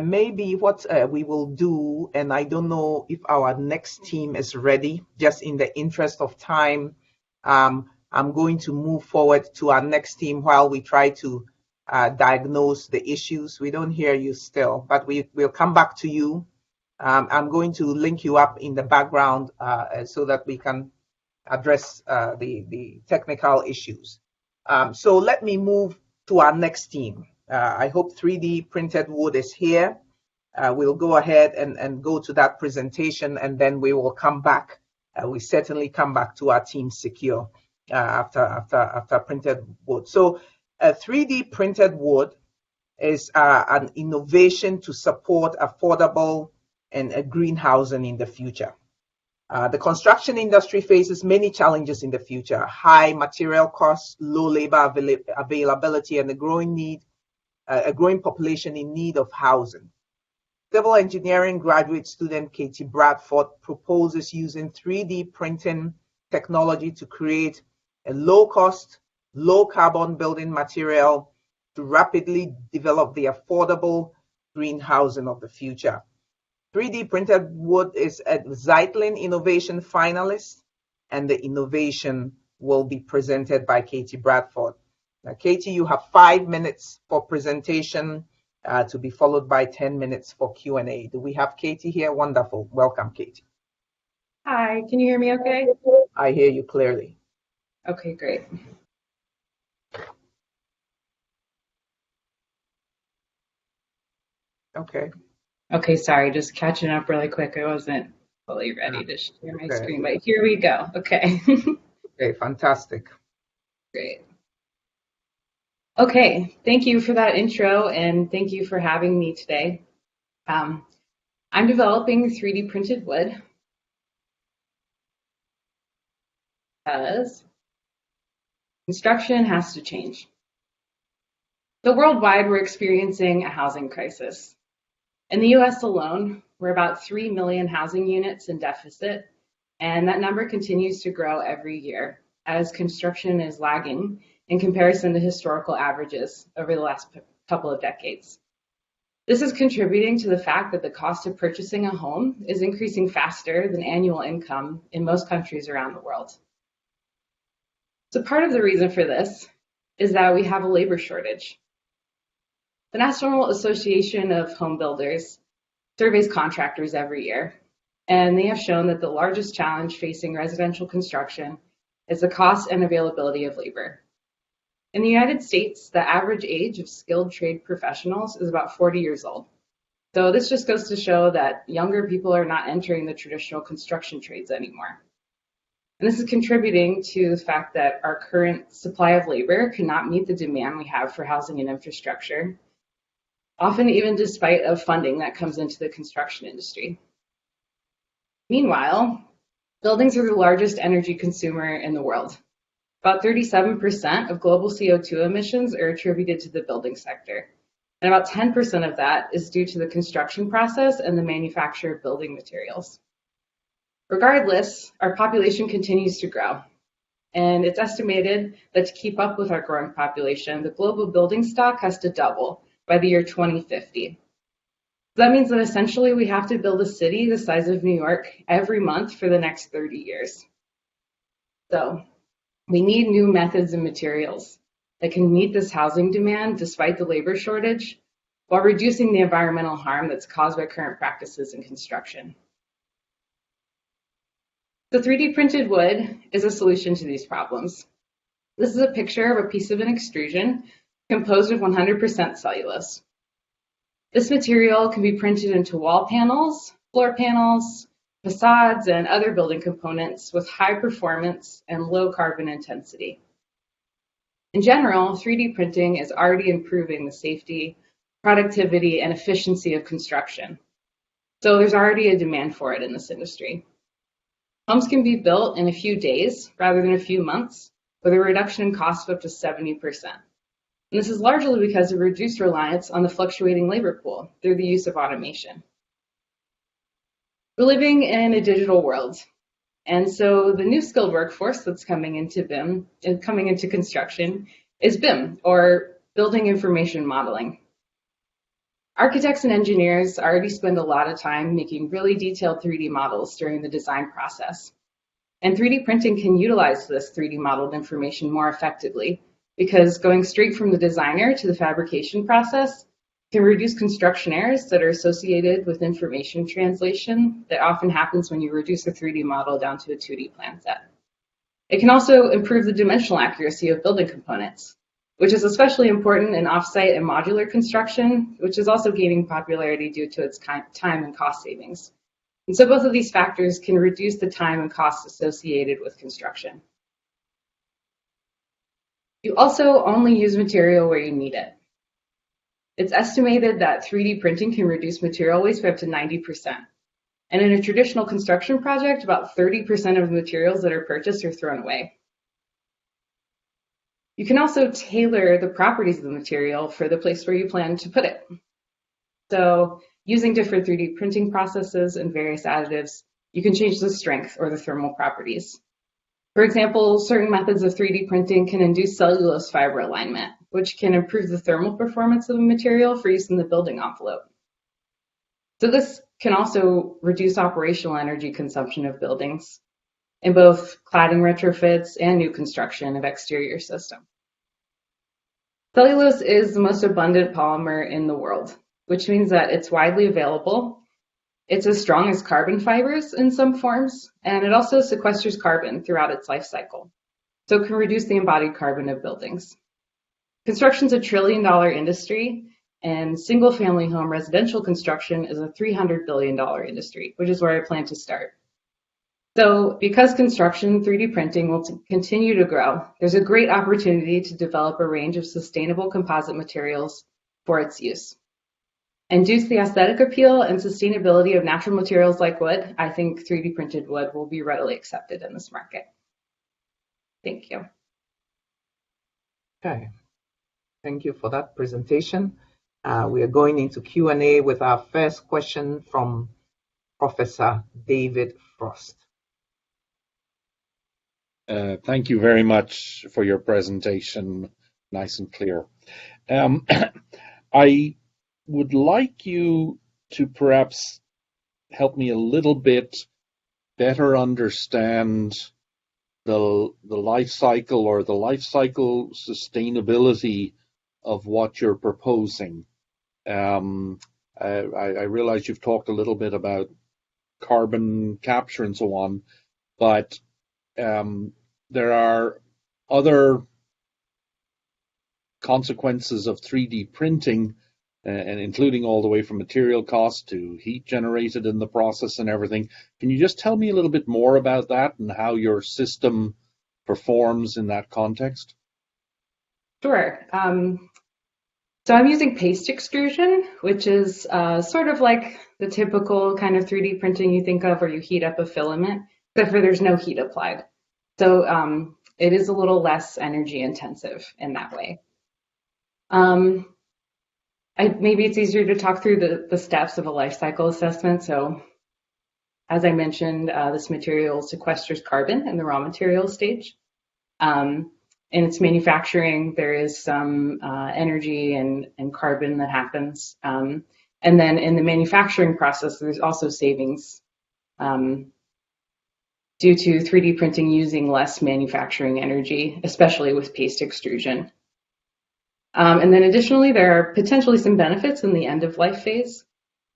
maybe what we will do, and I don't know if our next team is ready, just in the interest of time, I'm going to move forward to our next team while we try to diagnose the issues. We don't hear you still, but we'll come back to you. I'm going to link you up in the background so that we can address the technical issues. So let me move to our next team. I hope 3D printed wood is here. we'll go ahead and go to that presentation, and then we will come back. We certainly come back to our Team Secure after printed wood. So 3D printed wood is an innovation to support affordable and green housing in the future. The construction industry faces many challenges in the future: high material costs, low labor availability, and a growing population in need of housing. Civil engineering graduate student Katy Bradford proposes using 3D printing technology to create a low-cost, low-carbon building material to rapidly develop the affordable green housing of the future. 3D printed wood is a Zeitlin Innovation Finalist, and the innovation will be presented by Katy Bradford. Now, Katy, you have 5 minutes for presentation to be followed by 10 minutes for Q&A. Do we have Katy here? Wonderful. Welcome, Katy. Hi, can you hear me okay? I hear you clearly. Okay, great. Okay. Okay, sorry, just catching up really quick. I wasn't fully ready to share my screen, but here we go. Okay. Okay, fantastic. Great. Okay, thank you for that intro, and thank you for having me today. I'm developing 3D printed wood because construction has to change. So worldwide, we're experiencing a housing crisis. In the US alone, we're about 3 million housing units in deficit, and that number continues to grow every year as construction is lagging in comparison to historical averages over the last couple of decades. This is contributing to the fact that the cost of purchasing a home is increasing faster than annual income in most countries around the world. So part of the reason for this is that we have a labor shortage. The National Association of Home Builders surveys contractors every year, and they have shown that the largest challenge facing residential construction is the cost and availability of labor. In the United States, the average age of skilled trade professionals is about 40 years old. So this just goes to show that younger people are not entering the traditional construction trades anymore. And this is contributing to the fact that our current supply of labor cannot meet the demand we have for housing and infrastructure, often even despite of funding that comes into the construction industry. Meanwhile, buildings are the largest energy consumer in the world. About 37% of global CO2 emissions are attributed to the building sector, and about 10% of that is due to the construction process and the manufacture of building materials. Regardless, our population continues to grow, and it's estimated that to keep up with our growing population, the global building stock has to double by the year 2050. That means that essentially we have to build a city the size of New York every month for the next 30 years. So we need new methods and materials that can meet this housing demand despite the labor shortage, while reducing the environmental harm that's caused by current practices in construction. The 3D printed wood is a solution to these problems. This is a picture of a piece of an extrusion composed of 100% cellulose. This material can be printed into wall panels, floor panels, facades, and other building components with high performance and low carbon intensity. In general, 3D printing is already improving the safety, productivity, and efficiency of construction. So there's already a demand for it in this industry. Homes can be built in a few days rather than a few months, with a reduction in cost of up to 70%. And this is largely because of reduced reliance on the fluctuating labor pool through the use of automation. We're living in a digital world, and so the new skilled workforce that's coming into BIM and coming into construction is BIM, or Building Information Modeling. Architects and engineers already spend a lot of time making really detailed 3D models during the design process. And 3D printing can utilize this 3D modeled information more effectively, because going straight from the designer to the fabrication process can reduce construction errors that are associated with information translation that often happens when you reduce a 3D model down to a 2D plan set. It can also improve the dimensional accuracy of building components. which is especially important in off-site and modular construction, which is also gaining popularity due to its time and cost savings. And so both of these factors can reduce the time and cost associated with construction. You also only use material where you need it. It's estimated that 3D printing can reduce material waste by up to 90%. And in a traditional construction project, about 30% of the materials that are purchased are thrown away. You can also tailor the properties of the material for the place where you plan to put it. So using different 3D printing processes and various additives, you can change the strength or the thermal properties. For example, certain methods of 3D printing can induce cellulose fiber alignment, which can improve the thermal performance of the material for use in the building envelope. So this can also reduce operational energy consumption of buildings in both cladding retrofits and new construction of exterior systems. Cellulose is the most abundant polymer in the world, which means that it's widely available. It's as strong as carbon fibers in some forms, and it also sequesters carbon throughout its life cycle. So it can reduce the embodied carbon of buildings. Construction's a $1 trillion industry, and single-family home residential construction is a $300 billion industry, which is where I plan to start. So because construction 3D printing will continue to grow, there's a great opportunity to develop a range of sustainable composite materials for its use. And due to the aesthetic appeal and sustainability of natural materials like wood, I think 3D printed wood will be readily accepted in this market. Thank you. Okay, thank you for that presentation. We are going into Q&A with our first question from Professor David Frost. Thank you very much for your presentation, nice and clear. I would like you to perhaps help me a little bit better understand the life cycle or the life cycle sustainability of what you're proposing. I realize you've talked a little bit about carbon capture and so on, but there are other consequences of 3D printing, and including all the way from material cost to heat generated in the process and everything. Can you just tell me a little bit more about that and how your system performs in that context? Sure. So I'm using paste extrusion, which is sort of like the typical kind of 3D printing you think of where you heat up a filament, except for there's no heat applied. So it is a little less energy intensive in that way. Maybe it's easier to talk through the steps of a life cycle assessment. So as I mentioned, this material sequesters carbon in the raw material stage. In its manufacturing, there is some energy and carbon that happens. And then in the manufacturing process, there's also savings due to 3D printing using less manufacturing energy, especially with paste extrusion. And then additionally, there are potentially some benefits in the end of life phase.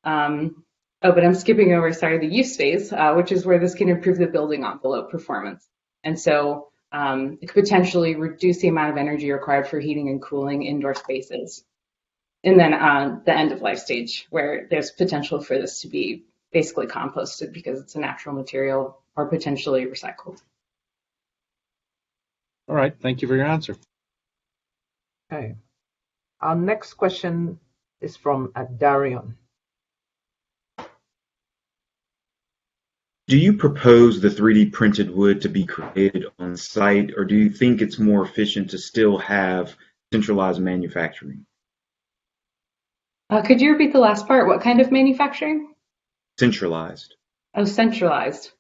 But I'm skipping over, the use phase, which is where this can improve the building envelope performance. And so it could potentially reduce the amount of energy required for heating and cooling indoor spaces. And then the end of life stage, where there's potential for this to be basically composted because it's a natural material or potentially recycled. All right, thank you for your answer. Okay. Our next question is from Darion. Do you propose the 3D printed wood to be created on site, or do you think it's more efficient to still have centralized manufacturing? Could you repeat the last part? What kind of manufacturing? Centralized. Oh, centralized.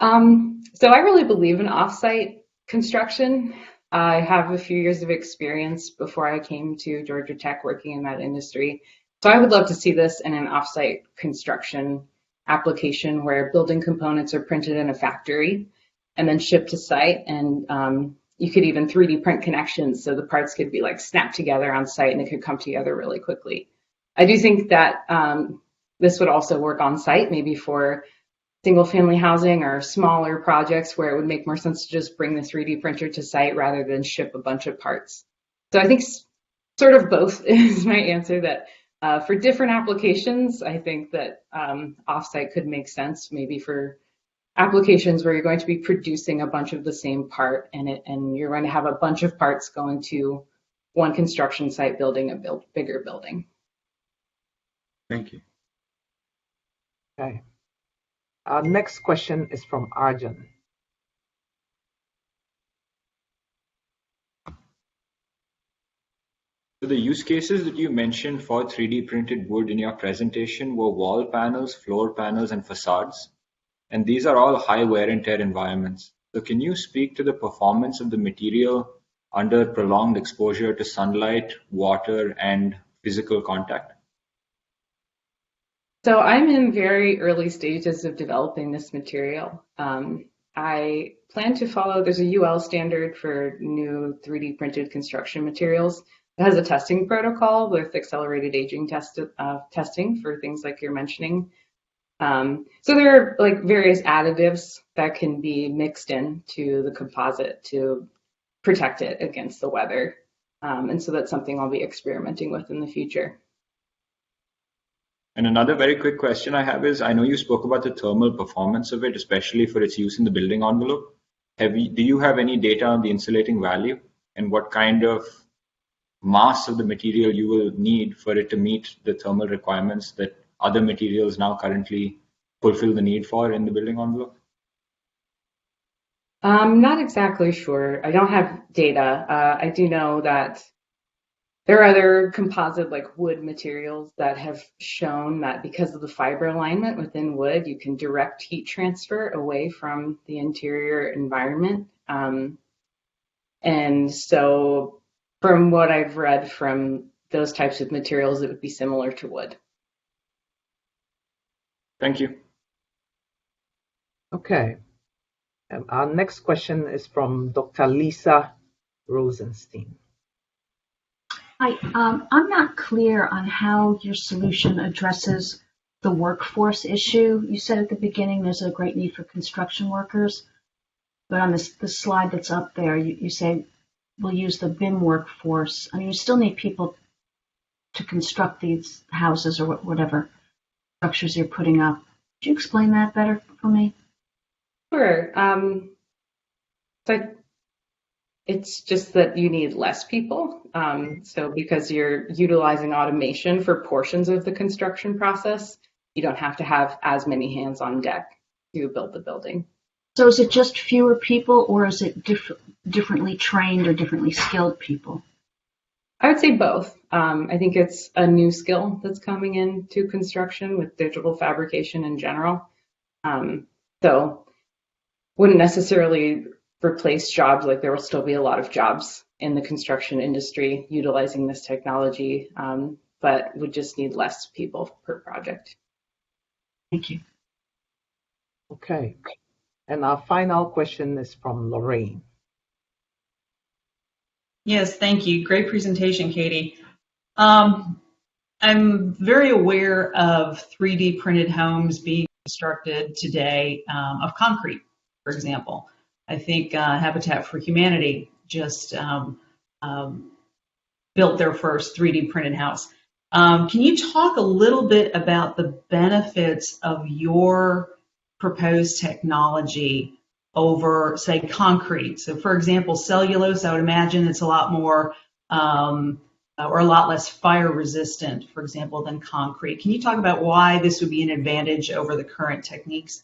So I really believe in off-site construction. I have a few years of experience before I came to Georgia Tech working in that industry. So I would love to see this in an off-site construction application where building components are printed in a factory and then shipped to site. And you could even 3D print connections so the parts could be like snapped together on site and it could come together really quickly. I do think that this would also work on site, maybe for single family housing or smaller projects where it would make more sense to just bring the 3D printer to site rather than ship a bunch of parts. So I think sort of both is my answer. That for different applications, I think that offsite could make sense, maybe for applications where you're going to be producing a bunch of the same part, and you're going to have a bunch of parts going to one construction site building a bigger building. Thank you. Okay. Our next question is from Arjun. So the use cases that you mentioned for 3D printed wood in your presentation were wall panels, floor panels, and facades. And these are all high wear and tear environments. So can you speak to the performance of the material under prolonged exposure to sunlight, water, and physical contact? So I'm in very early stages of developing this material. I plan to follow, there's a UL standard for new 3D printed construction materials. It has a testing protocol with accelerated aging testing for things like you're mentioning. So there are like various additives that can be mixed into the composite to protect it against the weather. And so that's something I'll be experimenting with in the future. And another very quick question I have is, I know you spoke about the thermal performance of it, especially for its use in the building envelope. Do you have any data on the insulating value and what kind of mass of the material you will need for it to meet the thermal requirements that other materials now currently fulfill the need for in the building envelope? I'm not exactly sure. I don't have data. I do know that there are other composite like wood materials that have shown that because of the fiber alignment within wood, you can direct heat transfer away from the interior environment. And so from what I've read from those types of materials, it would be similar to wood. Thank you. Okay. Our next question is from Dr. Lisa Rosenstein. Hi, I'm not clear on how your solution addresses the workforce issue. You said at the beginning there's a great need for construction workers, but on the slide that's up there, you say we'll use the BIM workforce. I mean, you still need people to construct these houses or whatever structures you're putting up. Could you explain that better for me? Sure. So it's just that you need less people. So because you're utilizing automation for portions of the construction process, you don't have to have as many hands on deck to build the building. So is it just fewer people, or is it differently trained or differently skilled people? I would say both. I think it's a new skill that's coming into construction with digital fabrication in general. So wouldn't necessarily replace jobs. Like there will still be a lot of jobs in the construction industry utilizing this technology, but would just need less people per project. Thank you. Okay. And our final question is from Lorraine. Yes, thank you. Great presentation, Katie. I'm very aware of 3D printed homes being constructed today of concrete, for example. I think Habitat for Humanity just built their first 3D printed house. Can you talk a little bit about the benefits of your proposed technology over, say, concrete? So, for example, cellulose, I would imagine it's a lot more or a lot less fire resistant, for example, than concrete. Can you talk about why this would be an advantage over the current techniques?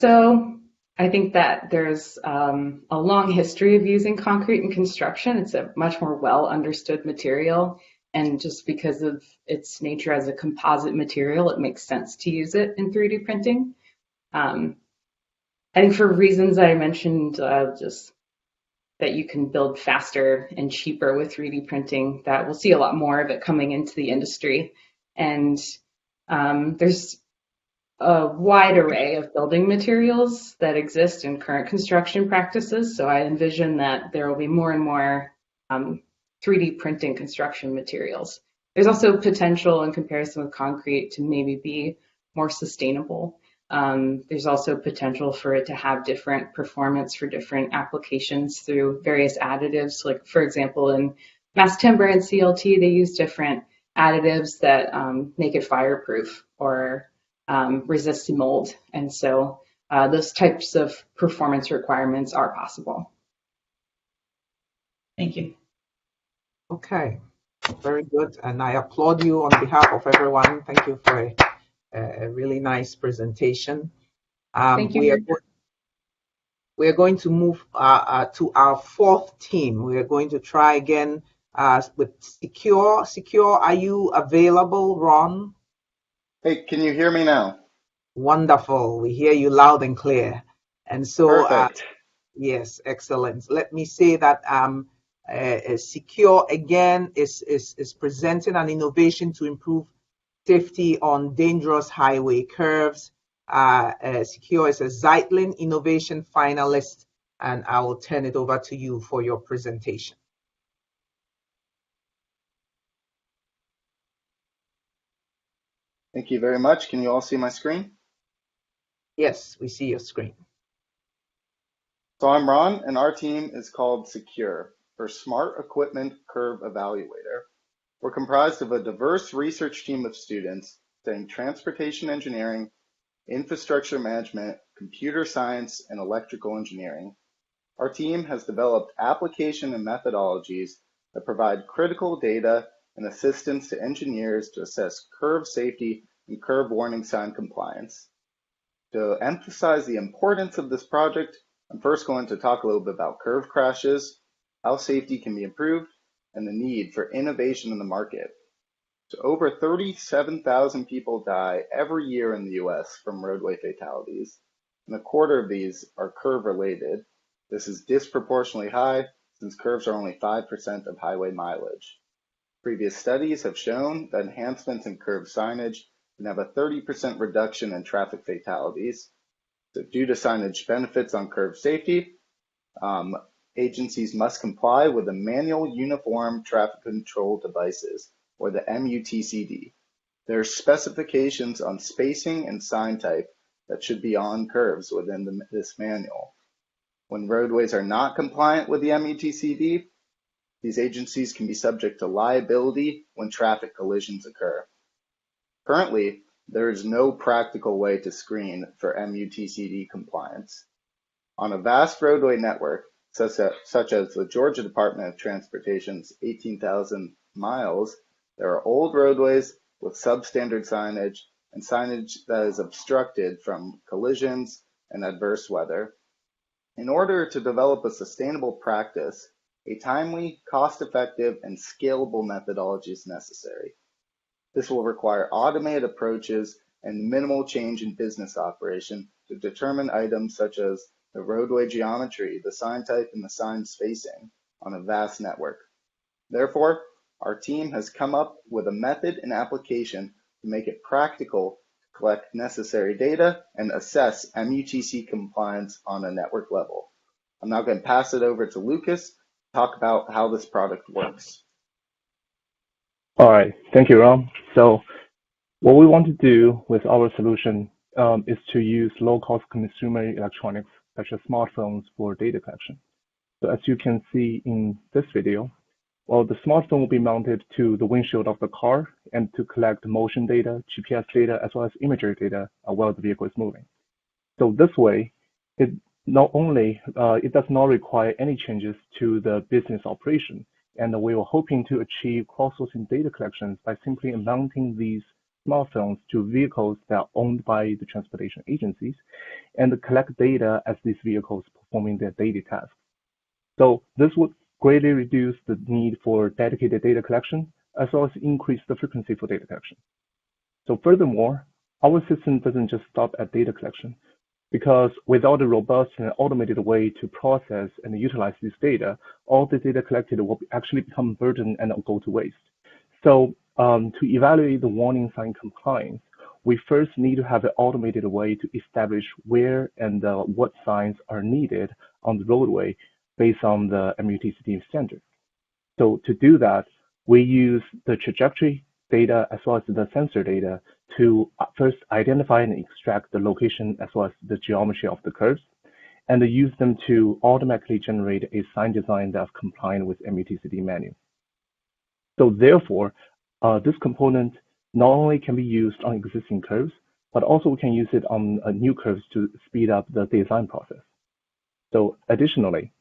So I think that there's a long history of using concrete in construction. It's a much more well understood material. And just because of its nature as a composite material, it makes sense to use it in 3D printing. I think for reasons I mentioned, just that you can build faster and cheaper with 3D printing, that we'll see a lot more of it coming into the industry. And there's a wide array of building materials that exist in current construction practices. So I envision that there will be more and more 3D printing construction materials. There's also potential in comparison with concrete to maybe be more sustainable. There's also potential for it to have different performance for different applications through various additives. Like, for example, in mass timber and CLT, they use different additives that make it fireproof or resist mold. And so those types of performance requirements are possible. Thank you. Okay, very good. And I applaud you on behalf of everyone. Thank you for a really nice presentation. Thank you. We are going to move to our fourth team. We are going to try again with Secure. Secure, are you available, Ron? Hey, can you hear me now? Wonderful. We hear you loud and clear. And so, Perfect. yes, excellent. Let me say that Secure again is presenting an innovation to improve safety on dangerous highway curves. Secure is a Zeitlin Innovation Finalist, and I will turn it over to you for your presentation. Thank you very much. Can you all see my screen? Yes, we see your screen. So I'm Ron, and our team is called Secure, or Smart Equipment Curve Evaluator. We're comprised of a diverse research team of students studying transportation engineering, infrastructure management, computer science, and electrical engineering. Our team has developed application and methodologies that provide critical data and assistance to engineers to assess curve safety and curve warning sign compliance. To emphasize the importance of this project, I'm first going to talk a little bit about curve crashes, how safety can be improved, and the need for innovation in the market. So over 37,000 people die every year in the US from roadway fatalities, and a quarter of these are curve related. This is disproportionately high since curves are only 5% of highway mileage. Previous studies have shown that enhancements in curve signage can have a 30% reduction in traffic fatalities. So due to signage benefits on curve safety, agencies must comply with the Manual Uniform Traffic Control Devices, or the MUTCD. There are specifications on spacing and sign type that should be on curves within this manual. When roadways are not compliant with the MUTCD, these agencies can be subject to liability when traffic collisions occur. Currently, there is no practical way to screen for MUTCD compliance. On a vast roadway network, such as the Georgia Department of Transportation's 18,000 miles, there are old roadways with substandard signage and signage that is obstructed from collisions and adverse weather. In order to develop a sustainable practice, a timely, cost-effective, and scalable methodology is necessary. This will require automated approaches and minimal change in business operation to determine items such as the roadway geometry, the sign type, and the sign spacing on a vast network. Therefore, our team has come up with a method and application to make it practical to collect necessary data and assess MUTC compliance on a network level. I'm now going to pass it over to Lucas to talk about how this product works. All right, thank you, Ron. So what we want to do with our solution is to use low-cost consumer electronics, such as smartphones, for data collection. So as you can see in this video, well, the smartphone will be mounted to the windshield of the car and to collect motion data, GPS data, as well as imagery data while the vehicle is moving. So this way, it does not require any changes to the business operation. And we were hoping to achieve cross-sourcing data collections by simply mounting these smartphones to vehicles that are owned by the transportation agencies and collect data as these vehicles performing their daily tasks. So this would greatly reduce the need for dedicated data collection, as well as increase the frequency for data collection. So furthermore, our system doesn't just stop at data collection, because without a robust and automated way to process and utilize this data, all the data collected will actually become burden and go to waste. So to evaluate the warning sign compliance, we first need to have an automated way to establish where and what signs are needed on the roadway based on the MUTCD standard. So to do that, we use the trajectory data as well as the sensor data to first identify and extract the location as well as the geometry of the curves, and use them to automatically generate a sign design that's compliant with MUTCD manual. So therefore, this component not only can be used on existing curves, but also we can use it on new curves to speed up the design process. So additionally,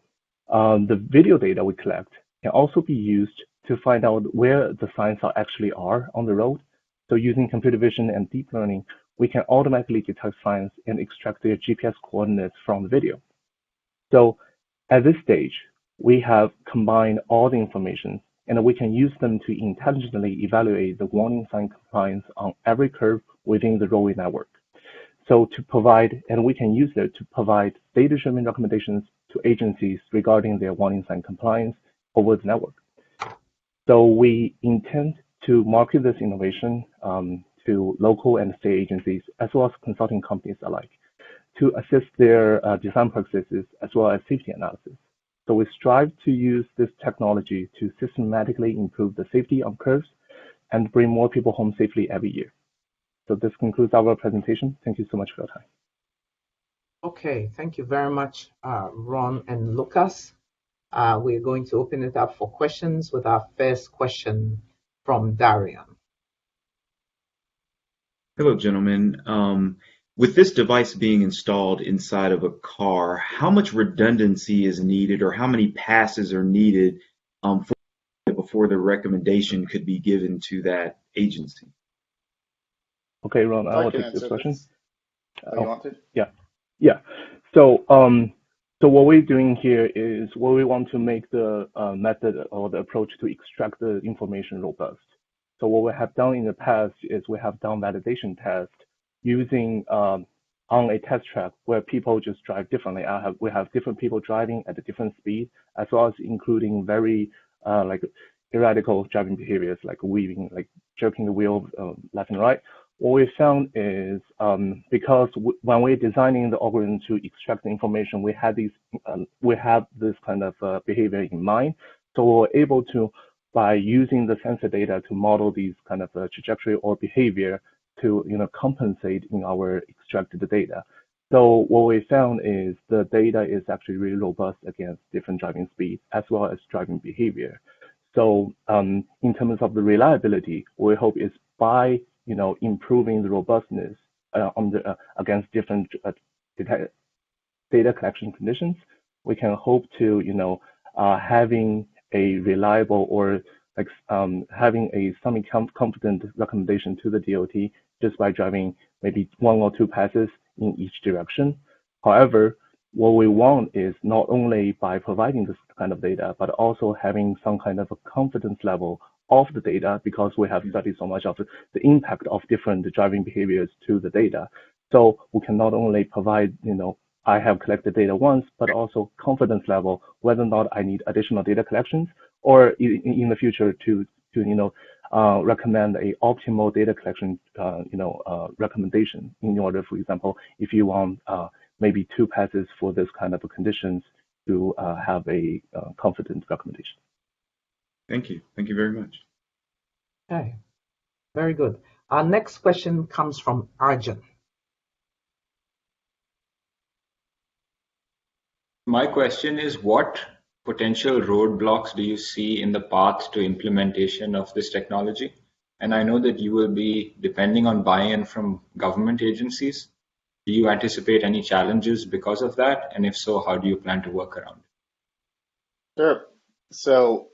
the video data we collect can also be used to find out where the signs actually are on the road. So using computer vision and deep learning, we can automatically detect signs and extract their GPS coordinates from the video. So at this stage, we have combined all the information, and we can use them to intelligently evaluate the warning sign compliance on every curve within the roadway network. So to provide, and we can use it to provide data-driven recommendations to agencies regarding their warning sign compliance over the network. So we intend to market this innovation to local and state agencies, as well as consulting companies alike, to assist their design processes as well as safety analysis. So we strive to use this technology to systematically improve the safety on curves and bring more people home safely every year. So this concludes our presentation. Thank you so much for your time. Okay, thank you very much, Ron and Lucas. We're going to open it up for questions with our first question from Darion. Hello, gentlemen. With this device being installed inside of a car, how much redundancy is needed, or how many passes are needed before the recommendation could be given to that agency? Okay, Ron, I will take this question. You want to? Yeah. So, so what we're doing here is we want to make the method or the approach to extract the information robust. So what we have done in the past is we have done validation tests using on a test track where people just drive differently. We have different people driving at a different speed, as well as including very like irradical driving behaviors, like weaving, like jerking the wheel left and right. What we found is because when we're designing the algorithm to extract the information, we have this kind of behavior in mind. So we're able to, by using the sensor data to model these kind of trajectory or behavior to compensate in our extracted data. So what we found is the data is actually really robust against different driving speeds as well as driving behavior. So in terms of the reliability, we hope is by improving the robustness against different data collection conditions, we can hope to having a reliable or like having a semi-confident recommendation to the DOT just by driving maybe 1 or 2 passes in each direction. However, what we want is not only by providing this kind of data, but also having some kind of a confidence level of the data, because we have studied so much of the impact of different driving behaviors to the data. So we can not only provide, I have collected data once, but also confidence level, whether or not I need additional data collections, or in the future to recommend a optimal data collection, recommendation in order, for example, if you want maybe 2 passes for this kind of conditions to have a confident recommendation. Thank you. Thank you very much. Okay, very good. Our next question comes from Arjun. My question is, what potential roadblocks do you see in the path to implementation of this technology? And I know that you will be depending on buy-in from government agencies. Do you anticipate any challenges because of that? And if so, how do you plan to work around it? Sure. So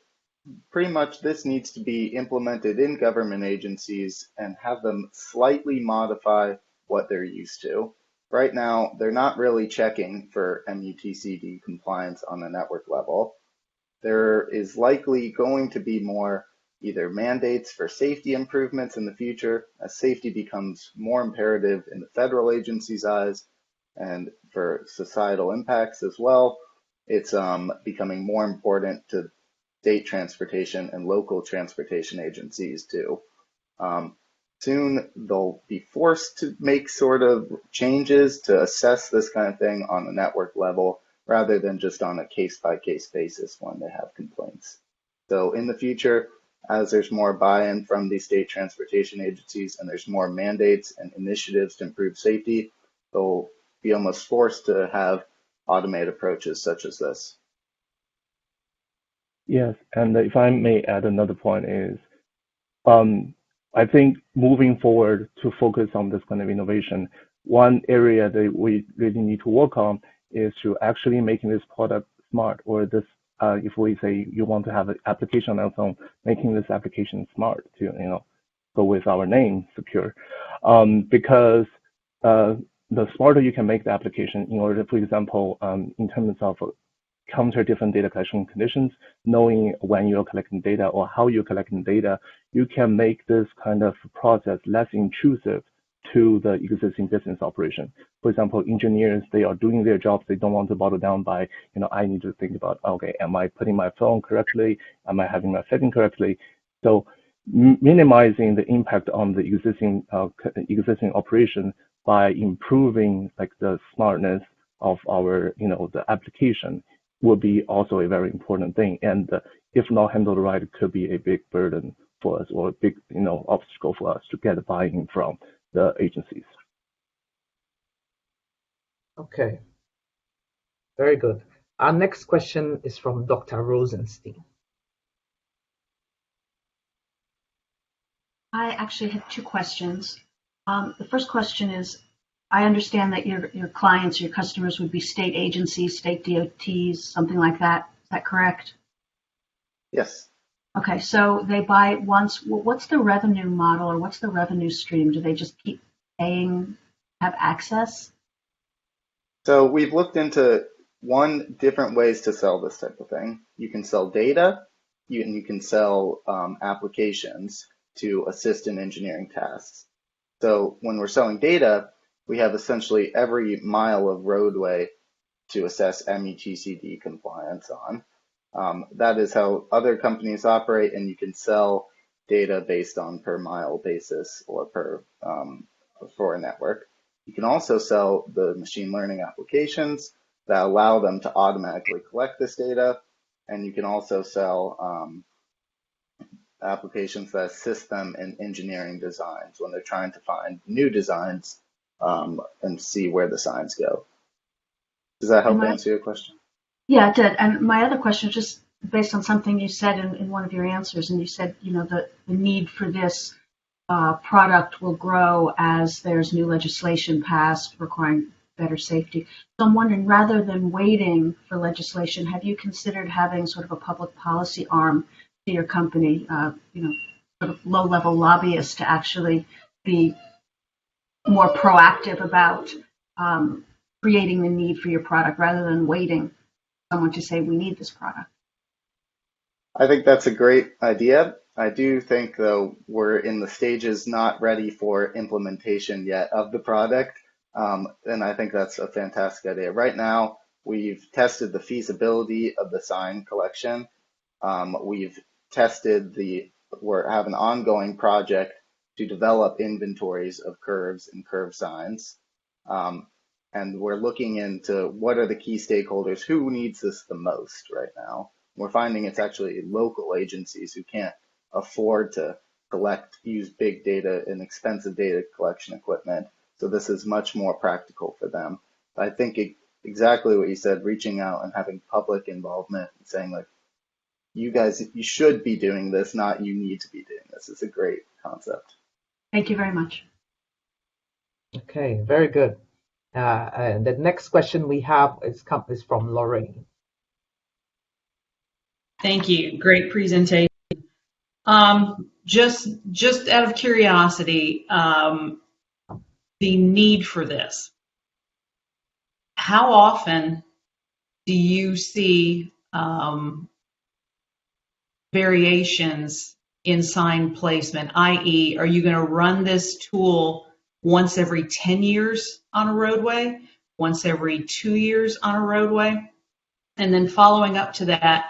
pretty much this needs to be implemented in government agencies and have them slightly modify what they're used to. Right now, they're not really checking for MUTCD compliance on the network level. There is likely going to be more either mandates for safety improvements in the future, as safety becomes more imperative in the federal agency's eyes, and for societal impacts as well. It's becoming more important to state transportation and local transportation agencies too. Soon they'll be forced to make sort of changes to assess this kind of thing on the network level rather than just on a case-by-case basis when they have complaints. So in the future, as there's more buy-in from the state transportation agencies and there's more mandates and initiatives to improve safety, they'll be almost forced to have automated approaches such as this. Yes, and if I may add another point is, I think moving forward to focus on this kind of innovation, one area that we really need to work on is to actually making this product smart, or this, if we say you want to have an application on its own, making this application smart to, go with our name, secure, because the smarter you can make the application in order, for example, in terms of counter different data collection conditions, knowing when you're collecting data or how you're collecting data, you can make this kind of process less intrusive to the existing business operation. For example, engineers, they are doing their jobs. They don't want to bottle down by, I need to think about, okay, am I putting my phone correctly? Am I having my setting correctly? So minimizing the impact on the existing operation by improving like the smartness of our, the application will be also a very important thing. And if not handled right, it could be a big burden for us, or a big, obstacle for us to get buy-in from the agencies. Okay, very good. Our next question is from Dr. Rosenstein. I actually have two questions. The first question is, I understand that your clients, your customers would be state agencies, state DOTs, something like that. Is that correct? Yes. Okay, so they buy once. What's the revenue model, or what's the revenue stream? Do they just keep paying, have access? So we've looked into different ways to sell this type of thing. You can sell data, you can sell applications to assist in engineering tasks. So when we're selling data, we have essentially every mile of roadway to assess METCD compliance on. That is how other companies operate, and you can sell data based on per mile basis or for a network. You can also sell the machine learning applications that allow them to automatically collect this data, and you can also sell applications that assist them in engineering designs when they're trying to find new designs and see where the signs go. Does that help answer your question? Yeah, it did. And my other question is just based on something you said in one of your answers, and you said, the need for this product will grow as there's new legislation passed requiring better safety. So I'm wondering, rather than waiting for legislation, have you considered having sort of a public policy arm to your company, sort of low-level lobbyists to actually be more proactive about creating the need for your product rather than waiting for someone to say we need this product? I think that's a great idea. I do think, though, we're in the stages not ready for implementation yet of the product, and I think that's a fantastic idea. Right now, we've tested the feasibility of the sign collection. We've tested we have an ongoing project to develop inventories of curves and curve signs. And we're looking into what are the key stakeholders, who needs this the most right now. We're finding it's actually local agencies who can't afford to use big data and expensive data collection equipment. So this is much more practical for them. I think exactly what you said, reaching out and having public involvement and saying, like, you guys, you should be doing this, not you need to be doing this. It's a great concept. Thank you very much. Okay, very good. And the next question we have is from Lorraine. Thank you. Great presentation. Just out of curiosity, the need for this. How often do you see variations in sign placement, i.e., are you going to run this tool once every 10 years on a roadway, once every 2 years on a roadway? And then following up to that,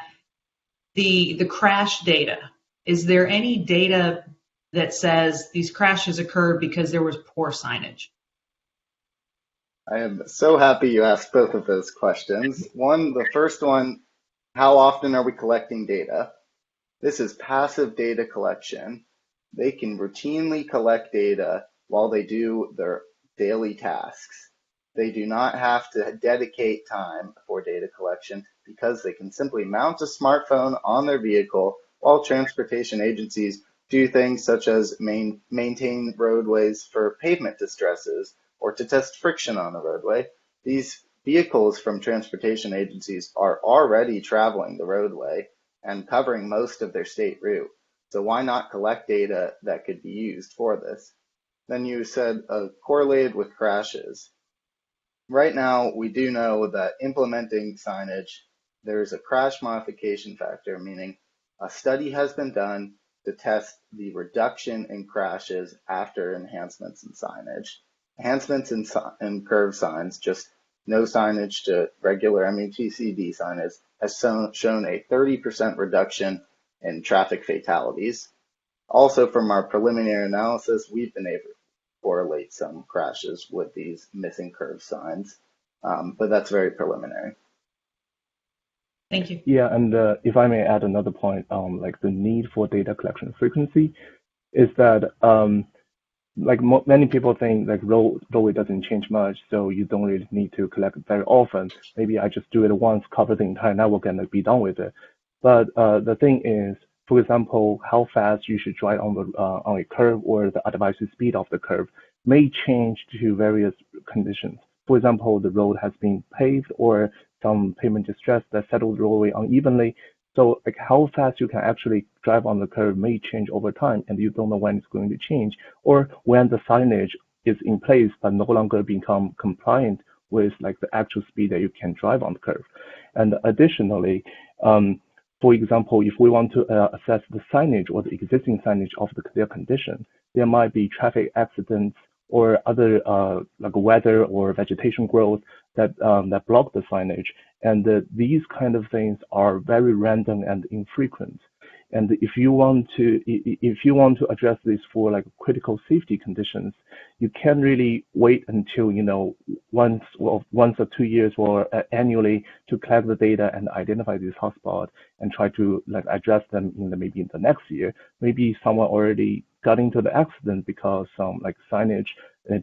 the crash data. Is there any data that says these crashes occurred because there was poor signage? I am so happy you asked both of those questions. The first one, how often are we collecting data? This is passive data collection. They can routinely collect data while they do their daily tasks. They do not have to dedicate time for data collection because they can simply mount a smartphone on their vehicle while transportation agencies do things such as maintain roadways for pavement distresses or to test friction on a roadway. These vehicles from transportation agencies are already traveling the roadway and covering most of their state route. So why not collect data that could be used for this? Then you said correlated with crashes. Right now, we do know that implementing signage, there's a crash modification factor, meaning a study has been done to test the reduction in crashes after enhancements in signage. Enhancements in curve signs, just no signage to regular MUTCD signage, has shown a 30% reduction in traffic fatalities. Also, from our preliminary analysis, we've been able to correlate some crashes with these missing curve signs, but that's very preliminary. Thank you. Yeah, and if I may add another point on like the need for data collection frequency, is that like many people think like roadway doesn't change much, so you don't really need to collect very often. Maybe I just do it once, cover the entire network, and be done with it. But the thing is, for example, how fast you should drive on a curve or the advised speed of the curve may change to various conditions. For example, the road has been paved or some pavement distress that settled the roadway unevenly. So like how fast you can actually drive on the curve may change over time, and you don't know when it's going to change, or when the signage is in place but no longer become compliant with like the actual speed that you can drive on the curve. And additionally, for example, if we want to assess the signage or the existing signage of their condition, there might be traffic accidents or other like weather or vegetation growth that block the signage. And these kind of things are very random and infrequent. And if you want to address this for like critical safety conditions, you can't really wait until once or 2 years or annually to collect the data and identify these hotspots and try to like address them maybe in the next year. Maybe someone already got into the accident because some like signage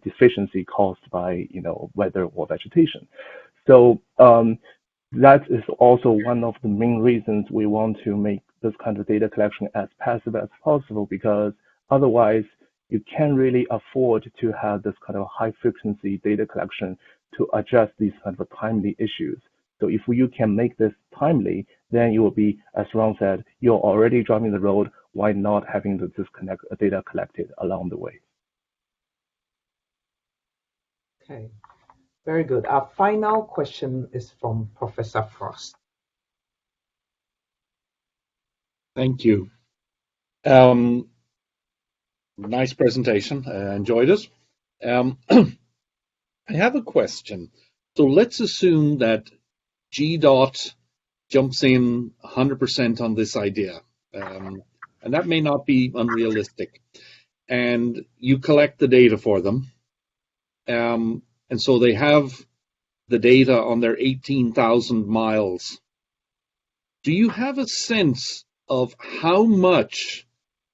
deficiency caused by weather or vegetation. So that is also one of the main reasons we want to make this kind of data collection as passive as possible, because otherwise you can't really afford to have this kind of high frequency data collection to address these kind of timely issues. So if you can make this timely, then you will be, as Ron said, you're already driving the road. Why not having this data collected along the way? Okay, very good. Our final question is from Professor Frost. Thank you. Nice presentation. I enjoyed it. I have a question. So let's assume that GDOT jumps in 100% on this idea, and that may not be unrealistic. And you collect the data for them, and so they have the data on their 18,000 miles. Do you have a sense of how much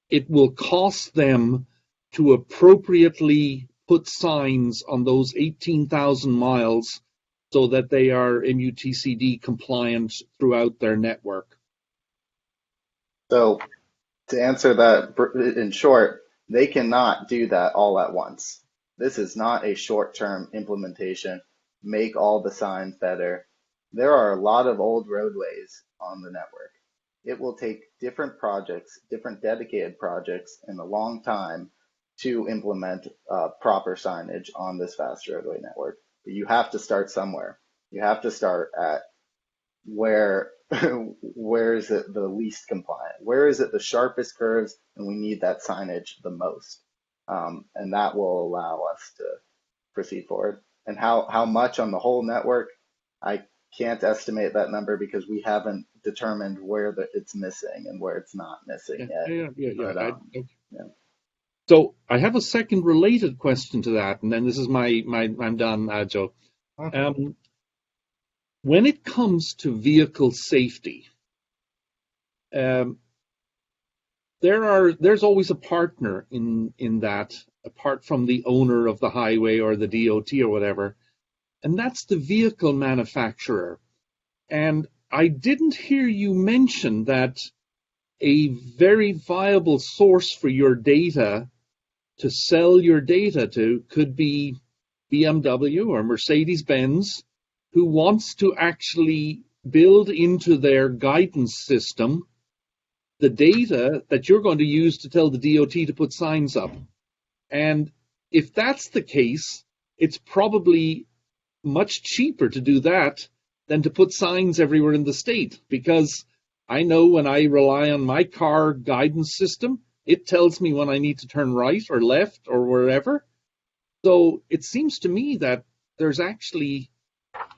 it will cost them to appropriately put signs on those 18,000 miles so that they are MUTCD compliant throughout their network? So to answer that in short, they cannot do that all at once. This is not a short-term implementation, make all the signs better. There are a lot of old roadways on the network. It will take different projects, different dedicated projects in a long time to implement proper signage on this fast roadway network. But you have to start somewhere. You have to start at where is it the least compliant? Where is it the sharpest curves and we need that signage the most? And that will allow us to proceed forward. And how much on the whole network, I can't estimate that number because we haven't determined where it's missing and where it's not missing yet. Yeah. So I have a second related question to that, and then this is I'm done, Joe. When it comes to vehicle safety, there's always a partner in that, apart from the owner of the highway or the DOT or whatever, and that's the vehicle manufacturer. And I didn't hear you mention that a very viable source for your data to sell your data to could be BMW or Mercedes-Benz, who wants to actually build into their guidance system the data that you're going to use to tell the DOT to put signs up. And if that's the case, it's probably much cheaper to do that than to put signs everywhere in the state, because I know when I rely on my car guidance system, it tells me when I need to turn right or left or wherever. So it seems to me that there's actually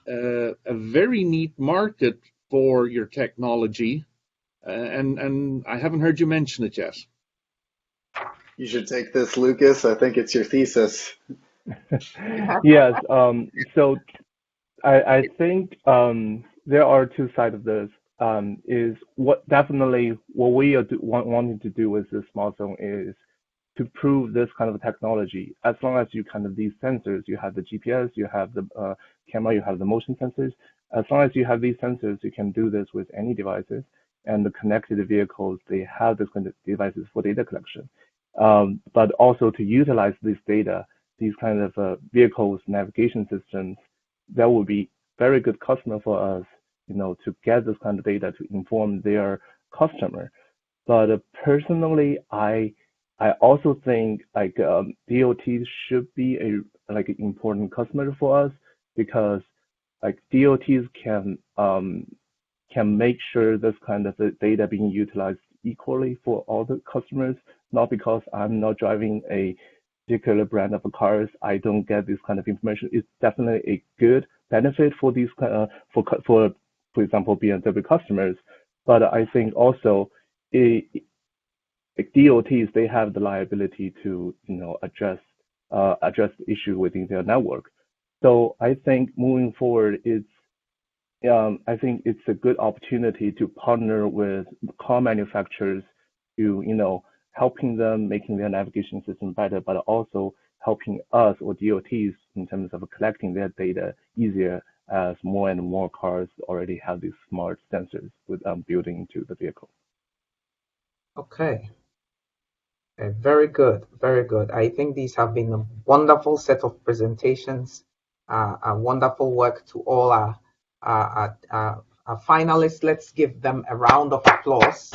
a very neat market for your technology, and I haven't heard you mention it yet. You should take this, Lucas. I think it's your thesis. Yes. So I think there are two sides of this. Is what definitely what we are wanting to do with this smartphone is to prove this kind of technology. As long as you kind of these sensors, you have the GPS, you have the camera, you have the motion sensors. As long as you have these sensors, you can do this with any devices. And the connected vehicles, they have this kind of devices for data collection. But also to utilize this data, these kind of vehicles, navigation systems, that would be very good customer for us, to get this kind of data to inform their customer. But personally, I also think like DOT should be an important customer for us, because like DOTs can make sure this kind of data being utilized equally for all the customers. Not because I'm not driving a particular brand of cars, I don't get this kind of information. It's definitely a good benefit for these for example BMW customers. But I think also DOTs, they have the liability to address the issue within their network. So I think moving forward, I think it's a good opportunity to partner with car manufacturers to helping them making their navigation system better, but also helping us or DOTs in terms of collecting their data easier, as more and more cars already have these smart sensors with building into the vehicle. Okay. Very good, very good. I think these have been a wonderful set of presentations, a wonderful work to all our finalists. Let's give them a round of applause.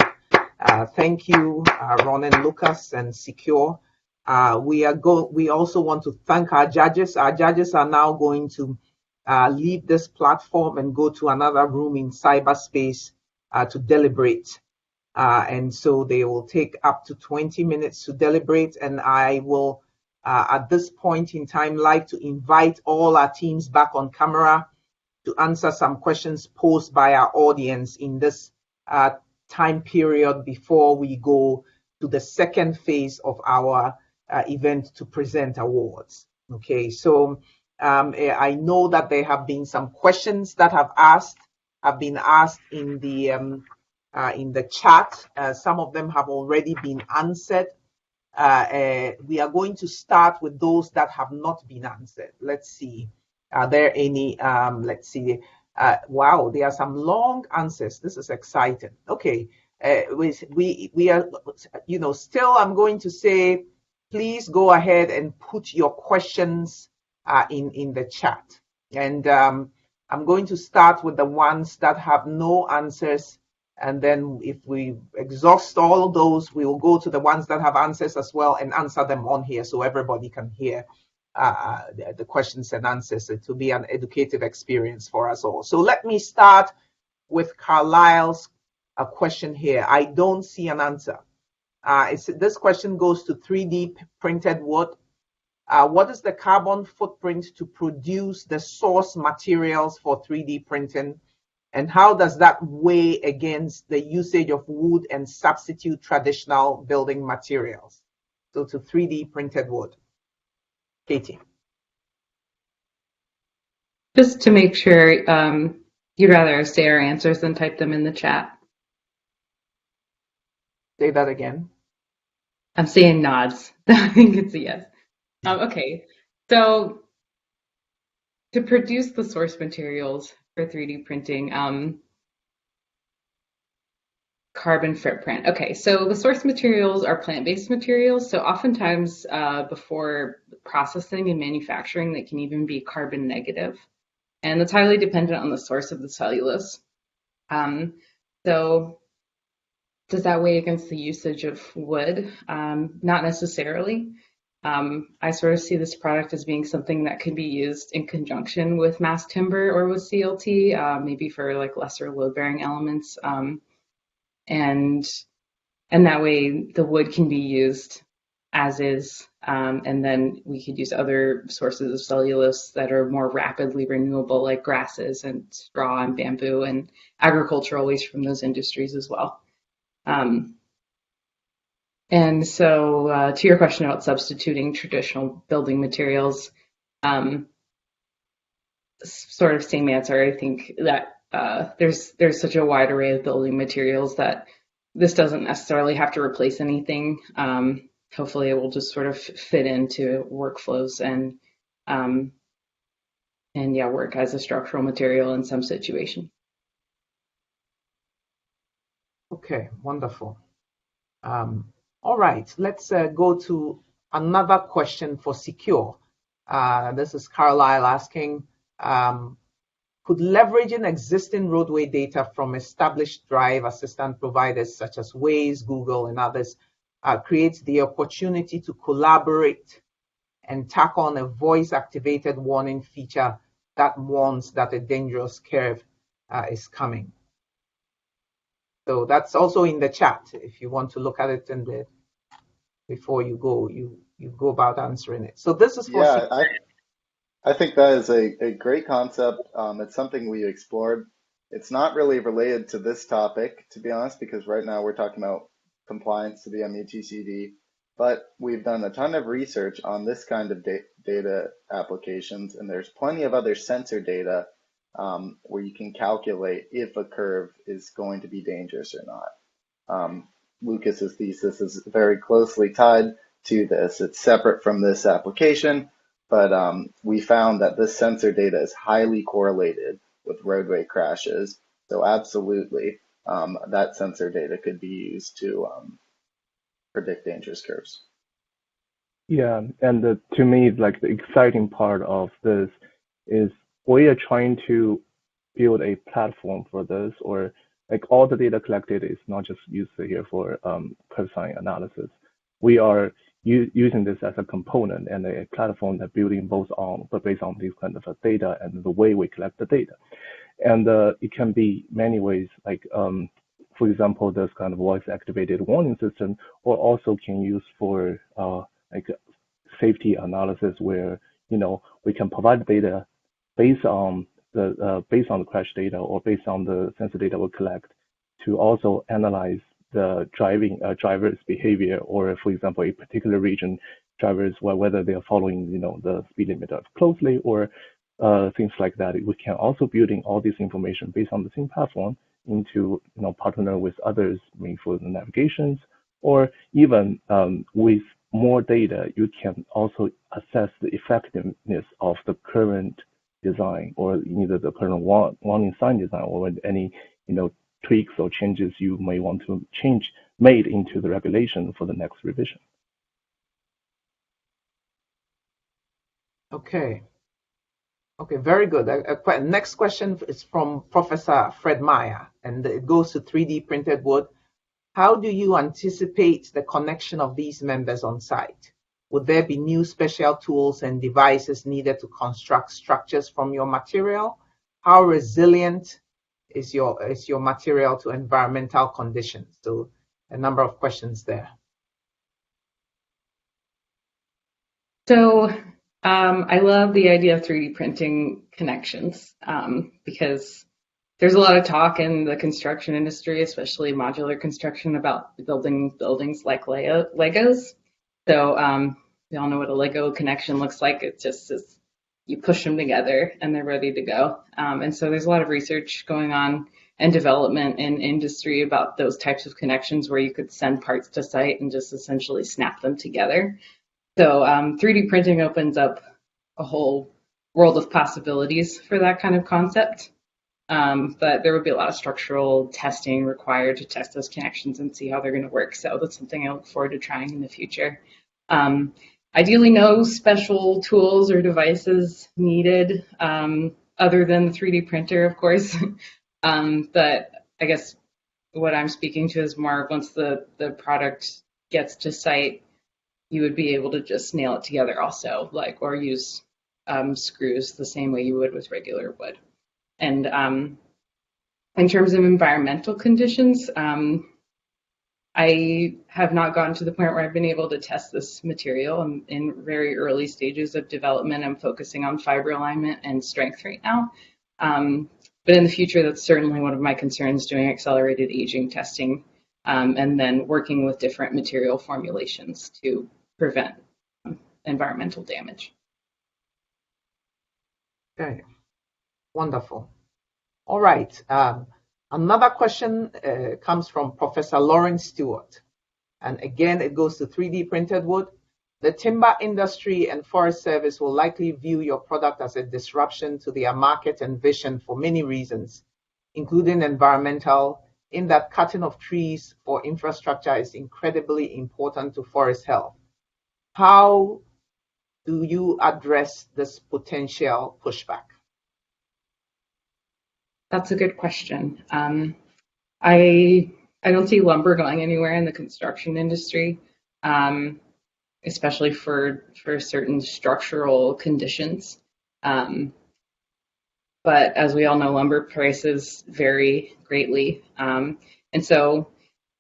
Thank you, Ron and Lucas and Secure. We also want to thank our judges. Our judges are now going to leave this platform and go to another room in cyberspace to deliberate. And so they will take up to 20 minutes to deliberate. And I will, at this point in time, like to invite all our teams back on camera to answer some questions posed by our audience in this time period before we go to the second phase of our event to present awards. Okay, so I know that there have been some questions that have been asked in the chat. Some of them have already been answered. We are going to start with those that have not been answered. Let's see. Are there any? Let's see. Wow, there are some long answers. This is exciting. Okay, we are, still I'm going to say, please go ahead and put your questions in the chat. And I'm going to start with the ones that have no answers. And then if we exhaust all of those, we will go to the ones that have answers as well and answer them on here so everybody can hear the questions and answers. It will be an educative experience for us all. So let me start with Carlisle's question here. I don't see an answer. This question goes to 3D printed wood. What is the carbon footprint to produce the source materials for 3D printing? And how does that weigh against the usage of wood and substitute traditional building materials? So to 3D printed wood. Katie. Just to make sure, you'd rather say our answers than type them in the chat. Say that again. I'm seeing nods. I think it's a yes. Okay, so to produce the source materials for 3D printing, carbon footprint. Okay, so the source materials are plant-based materials. So oftentimes before processing and manufacturing, they can even be carbon negative. And it's highly dependent on the source of the cellulose. So does that weigh against the usage of wood? Not necessarily. I sort of see this product as being something that could be used in conjunction with mass timber or with CLT, maybe for like lesser load-bearing elements. And that way the wood can be used as is, and then we could use other sources of cellulose that are more rapidly renewable, like grasses and straw and bamboo and agricultural waste from those industries as well. And so to your question about substituting traditional building materials, sort of same answer. I think that there's such a wide array of building materials that this doesn't necessarily have to replace anything. Hopefully it will just sort of fit into workflows and yeah, work as a structural material in some situation. Okay, wonderful. All right, let's go to another question for Secure. This is Carlisle asking, could leveraging existing roadway data from established drive assistant providers such as Waze, Google, and others create the opportunity to collaborate and tack on a voice-activated warning feature that warns that a dangerous curve is coming? So that's also in the chat if you want to look at it before you go about answering it. So this is for I think that is a great concept. It's something we explored. It's not really related to this topic, to be honest, because right now we're talking about compliance to the MUTCD, but we've done a ton of research on this kind of data applications, and there's plenty of other sensor data where you can calculate if a curve is going to be dangerous or not. Lucas's thesis is very closely tied to this. It's separate from this application, but we found that this sensor data is highly correlated with roadway crashes. So absolutely, that sensor data could be used to predict dangerous curves. Yeah, and to me, like the exciting part of this is we are trying to build a platform for this, or like all the data collected is not just used here for curve sign analysis. We are using this as a component and a platform that building both on, but based on these kind of data and the way we collect the data. And it can be many ways, like for example, this kind of voice-activated warning system, or also can use for like safety analysis, where we can provide data based on the crash data or based on the sensor data we collect to also analyze the driver's behavior, or for example, a particular region drivers, whether they are following the speed limit closely or things like that. We can also building all this information based on the same platform into partner with others, maybe for the navigations, or even with more data, you can also assess the effectiveness of the current design, or either the current warning sign design, or any tweaks or changes you may want to made into the regulation for the next revision. Okay, very good. Next question is from Professor Fred Meyer, and it goes to 3D printed wood. How do you anticipate the connection of these members on site? Would there be new special tools and devices needed to construct structures from your material? How resilient is your material to environmental conditions? So a number of questions there. So I love the idea of 3D printing connections because there's a lot of talk in the construction industry, especially modular construction, about building buildings like Legos. So we all know what a Lego connection looks like. It's just you push them together and they're ready to go. And so there's a lot of research going on and development in industry about those types of connections where you could send parts to site and just essentially snap them together. So 3D printing opens up a whole world of possibilities for that kind of concept. But there would be a lot of structural testing required to test those connections and see how they're going to work. So that's something I look forward to trying in the future. Ideally, no special tools or devices needed other than the 3D printer, of course. But I guess what I'm speaking to is more once the product gets to site, you would be able to just nail it together also, or use screws the same way you would with regular wood. And in terms of environmental conditions, I have not gotten to the point where I've been able to test this material. I'm in very early stages of development. I'm focusing on fiber alignment and strength right now. But in the future, that's certainly one of my concerns, doing accelerated aging testing and then working with different material formulations to prevent environmental damage. Okay, wonderful. All right. Another question comes from Professor Lauren Stewart. And again, it goes to 3D printed wood. The timber industry and Forest Service will likely view your product as a disruption to their market and vision for many reasons, including environmental, in that cutting of trees for infrastructure is incredibly important to forest health. How do you address this potential pushback? That's a good question. I don't see lumber going anywhere in the construction industry, especially for certain structural conditions. But as we all know, lumber prices vary greatly. And so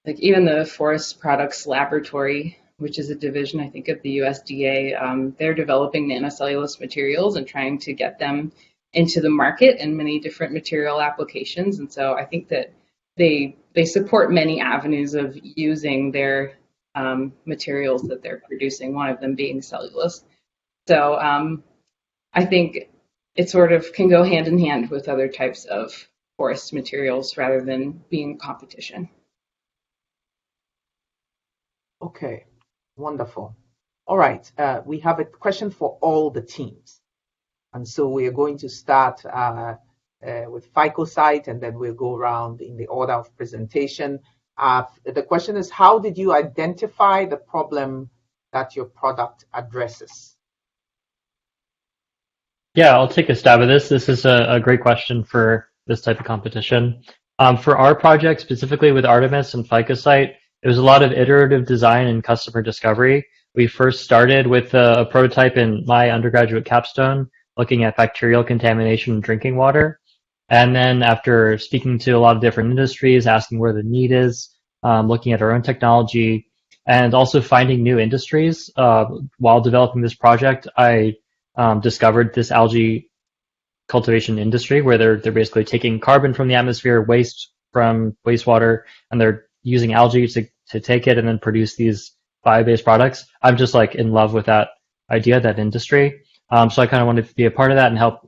even the Forest Products Laboratory, which is a division, I think, of the USDA, they're developing nanocellulose materials and trying to get them into the market in many different material applications. And so I think that they support many avenues of using their materials that they're producing, one of them being cellulose. So I think it sort of can go hand in hand with other types of forest materials rather than being competition. Okay, wonderful. All right, we have a question for all the teams. And so we are going to start with PhycoSight, and then we'll go around in the order of presentation. The question is, how did you identify the problem that your product addresses? Yeah, I'll take a stab at this. This is a great question for this type of competition. For our project, specifically with Artemis and PhycoSight, it was a lot of iterative design and customer discovery. We first started with a prototype in my undergraduate capstone, looking at bacterial contamination in drinking water. And then after speaking to a lot of different industries, asking where the need is, looking at our own technology, and also finding new industries. While developing this project, I discovered this algae cultivation industry where they're basically taking carbon from the atmosphere, waste from wastewater, and they're using algae to take it and then produce these bio-based products. I'm just in love with that idea, that industry. So I kind of wanted to be a part of that and help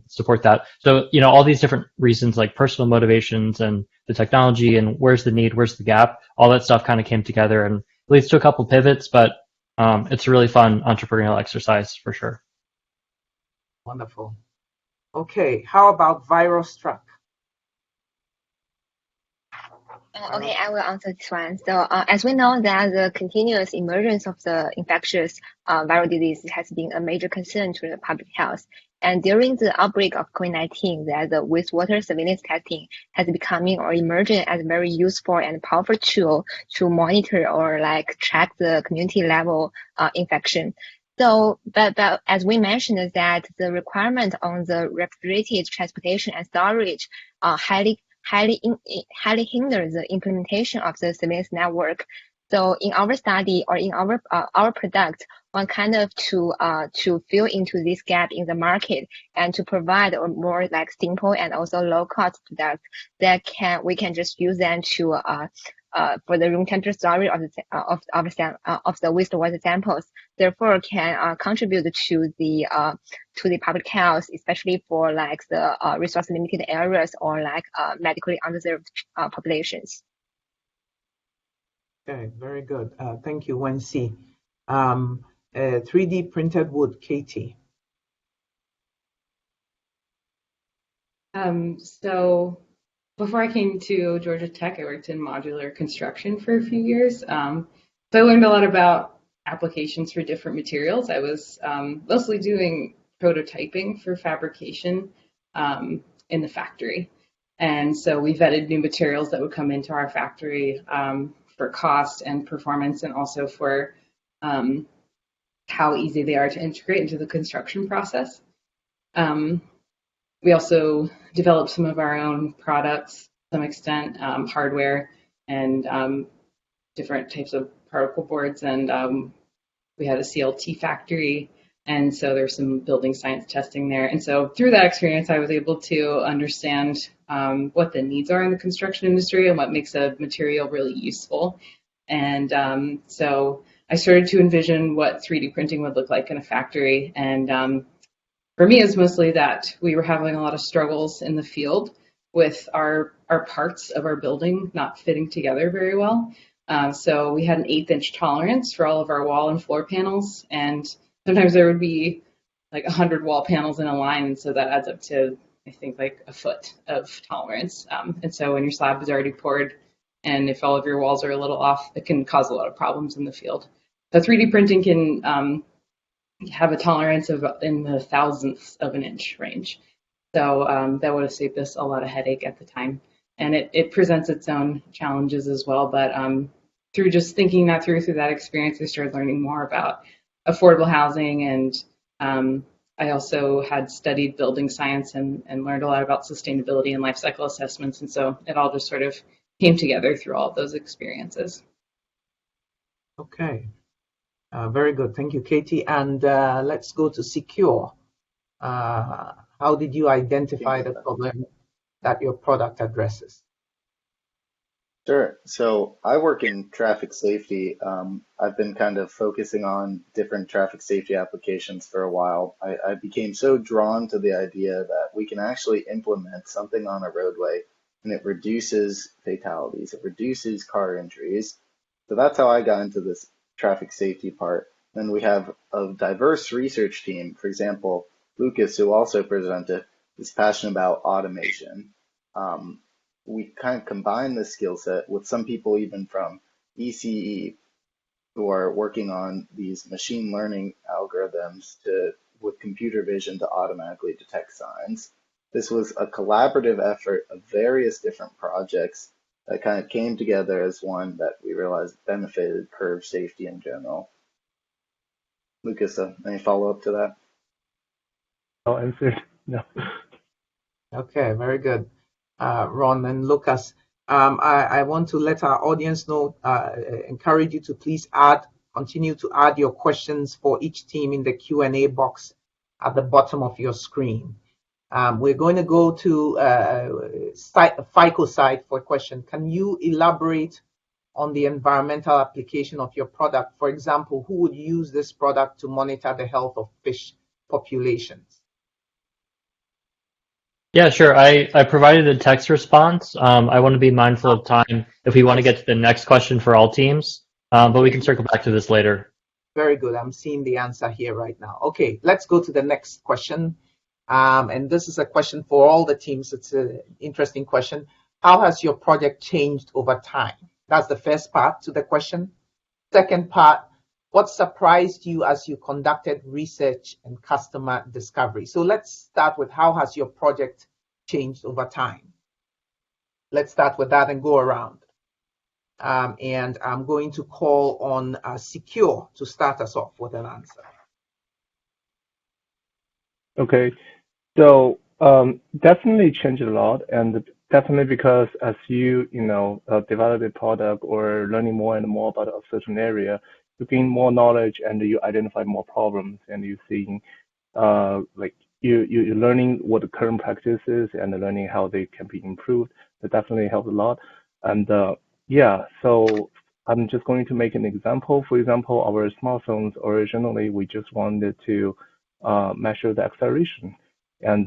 support that. So, all these different reasons, like personal motivations and the technology and where's the need, where's the gap, all that stuff kind of came together and leads to a couple pivots, but it's a really fun entrepreneurial exercise for sure. Wonderful. Okay, how about viral struck? Okay, I will answer this one. So as we know that the continuous emergence of the infectious viral disease has been a major concern to the public health. And during the outbreak of COVID-19, that the wastewater surveillance testing has becoming or emerging as a very useful and powerful tool to monitor or track the community level infection. So, but as we mentioned, is that the requirement on the refrigerated transportation and storage highly hinder the implementation of the surveillance network. So in our study or in our product, one kind of to fill into this gap in the market and to provide a more simple and also low cost product that we can just use them to for the room temperature story of the wastewater samples, therefore can contribute to the public health, especially for like the resource limited areas or like medically underserved populations. Okay, very good. Thank you, Wency. 3D printed wood, Katie. So before I came to Georgia Tech, I worked in modular construction for a few years. So I learned a lot about applications for different materials. I was mostly doing prototyping for fabrication in the factory. And so we vetted new materials that would come into our factory for cost and performance, and also for how easy they are to integrate into the construction process. We also developed some of our own products, to some extent, hardware and different types of particle boards. And we had a CLT factory, and so there's some building science testing there. And so through that experience, I was able to understand what the needs are in the construction industry and what makes a material really useful. And so I started to envision what 3D printing would look like in a factory. And for me, it's mostly that we were having a lot of struggles in the field with our parts of our building not fitting together very well. So we had an 1/8" tolerance for all of our wall and floor panels, and sometimes there would be like 100 wall panels in a line, and so that adds up to, I think, like a foot of tolerance. And so when your slab is already poured, and if all of your walls are a little off, it can cause a lot of problems in the field. So 3D printing can have a tolerance of in the thousandths of an inch range. So that would have saved us a lot of headache at the time. And it presents its own challenges as well. But through just thinking that through that experience, I started learning more about affordable housing. And I also had studied building science and learned a lot about sustainability and life cycle assessments. And so it all just sort of came together through all of those experiences. Okay. Very good. Thank you, Katie. And let's go to Secure. How did you identify the problem that your product addresses? Sure. So I work in traffic safety. I've been kind of focusing on different traffic safety applications for a while. I became so drawn to the idea that we can actually implement something on a roadway and it reduces fatalities, it reduces car injuries. So that's how I got into this traffic safety part. Then we have a diverse research team. For example, Lucas, who also presented, is passionate about automation. We kind of combine this skill set with some people even from ECE who are working on these machine learning algorithms with computer vision to automatically detect signs. This was a collaborative effort of various different projects that kind of came together as one that we realized benefited curb safety in general. Lucas, any follow-up to that? I'll answer. No. Okay, very good. Ron and Lucas, I want to let our audience know, encourage you to please continue to add your questions for each team in the Q&A box at the bottom of your screen. We're going to go to PhycoSight for a question. Can you elaborate on the environmental application of your product? For example, who would use this product to monitor the health of fish populations? Yeah, sure. I provided a text response. I want to be mindful of time if we want to get to the next question for all teams, but we can circle back to this later. Very good. I'm seeing the answer here right now. Okay, let's go to the next question. And this is a question for all the teams. It's an interesting question. How has your project changed over time? That's the first part to the question. Second part, what surprised you as you conducted research and customer discovery? So let's start with how has your project changed over time? Let's start with that and go around. And I'm going to call on Secure to start us off with an answer. Okay, so definitely changed a lot, and definitely because as you develop a product or learning more and more about a certain area, you gain more knowledge and you identify more problems, and you're seeing like you're learning what the current practice is and learning how they can be improved. That definitely helps a lot. And Yeah, so I'm just going to make an example. For example, our smartphones originally we just wanted to measure the acceleration, and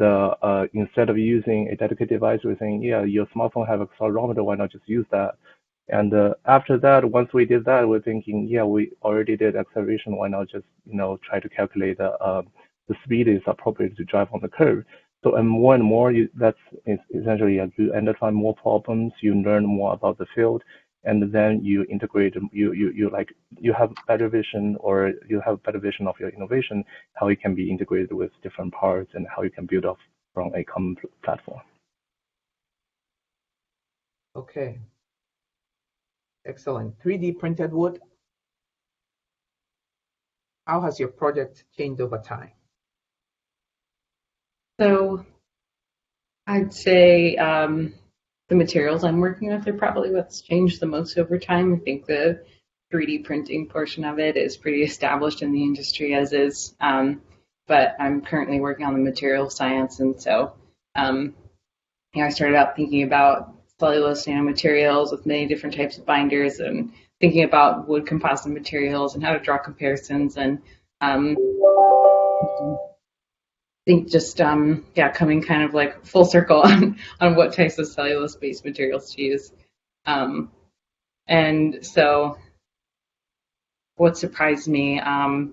instead of using a dedicated device, we're saying, yeah, your smartphone have accelerometer, why not just use that? And after that, once we did that, we're thinking, yeah, we already did acceleration, why not just try to calculate the speed is appropriate to drive on the curve. So and more, that's essentially you identify more problems, you learn more about the field, and then you integrate. You have better vision, or you have better vision of your innovation, how it can be integrated with different parts, and how you can build up from a common platform. Okay, excellent. 3D printed wood. How has your project changed over time? So I'd say the materials I'm working with are probably what's changed the most over time. I think the 3D printing portion of it is pretty established in the industry as is, but I'm currently working on the material science, and so I started out thinking about cellulose nanomaterials with many different types of binders, and thinking about wood composite materials and how to draw comparisons, and I think just coming kind of like full circle on what types of cellulose-based materials to use. And so what surprised me, I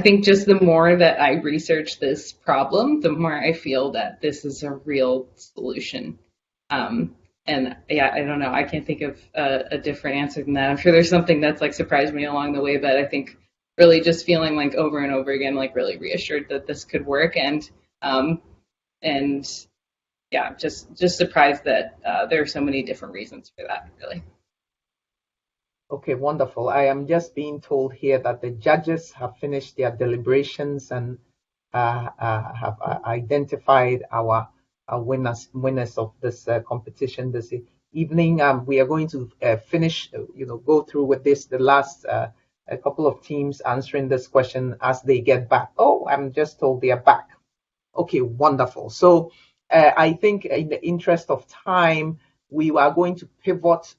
think just the more that I research this problem, the more I feel that this is a real solution. And yeah, I don't know, I can't think of a different answer than that. I'm sure there's something that's like surprised me along the way, but I think really just feeling like over and over again, like really reassured that this could work, and yeah, just surprised that there are so many different reasons for that, really. Okay, wonderful. I am just being told here that the judges have finished their deliberations and have identified our winners of this competition this evening. We are going to finish, go through with this, the last a couple of teams answering this question as they get back. Oh, I'm just told they are back. Okay, wonderful. So I think in the interest of time, we are going to pivot.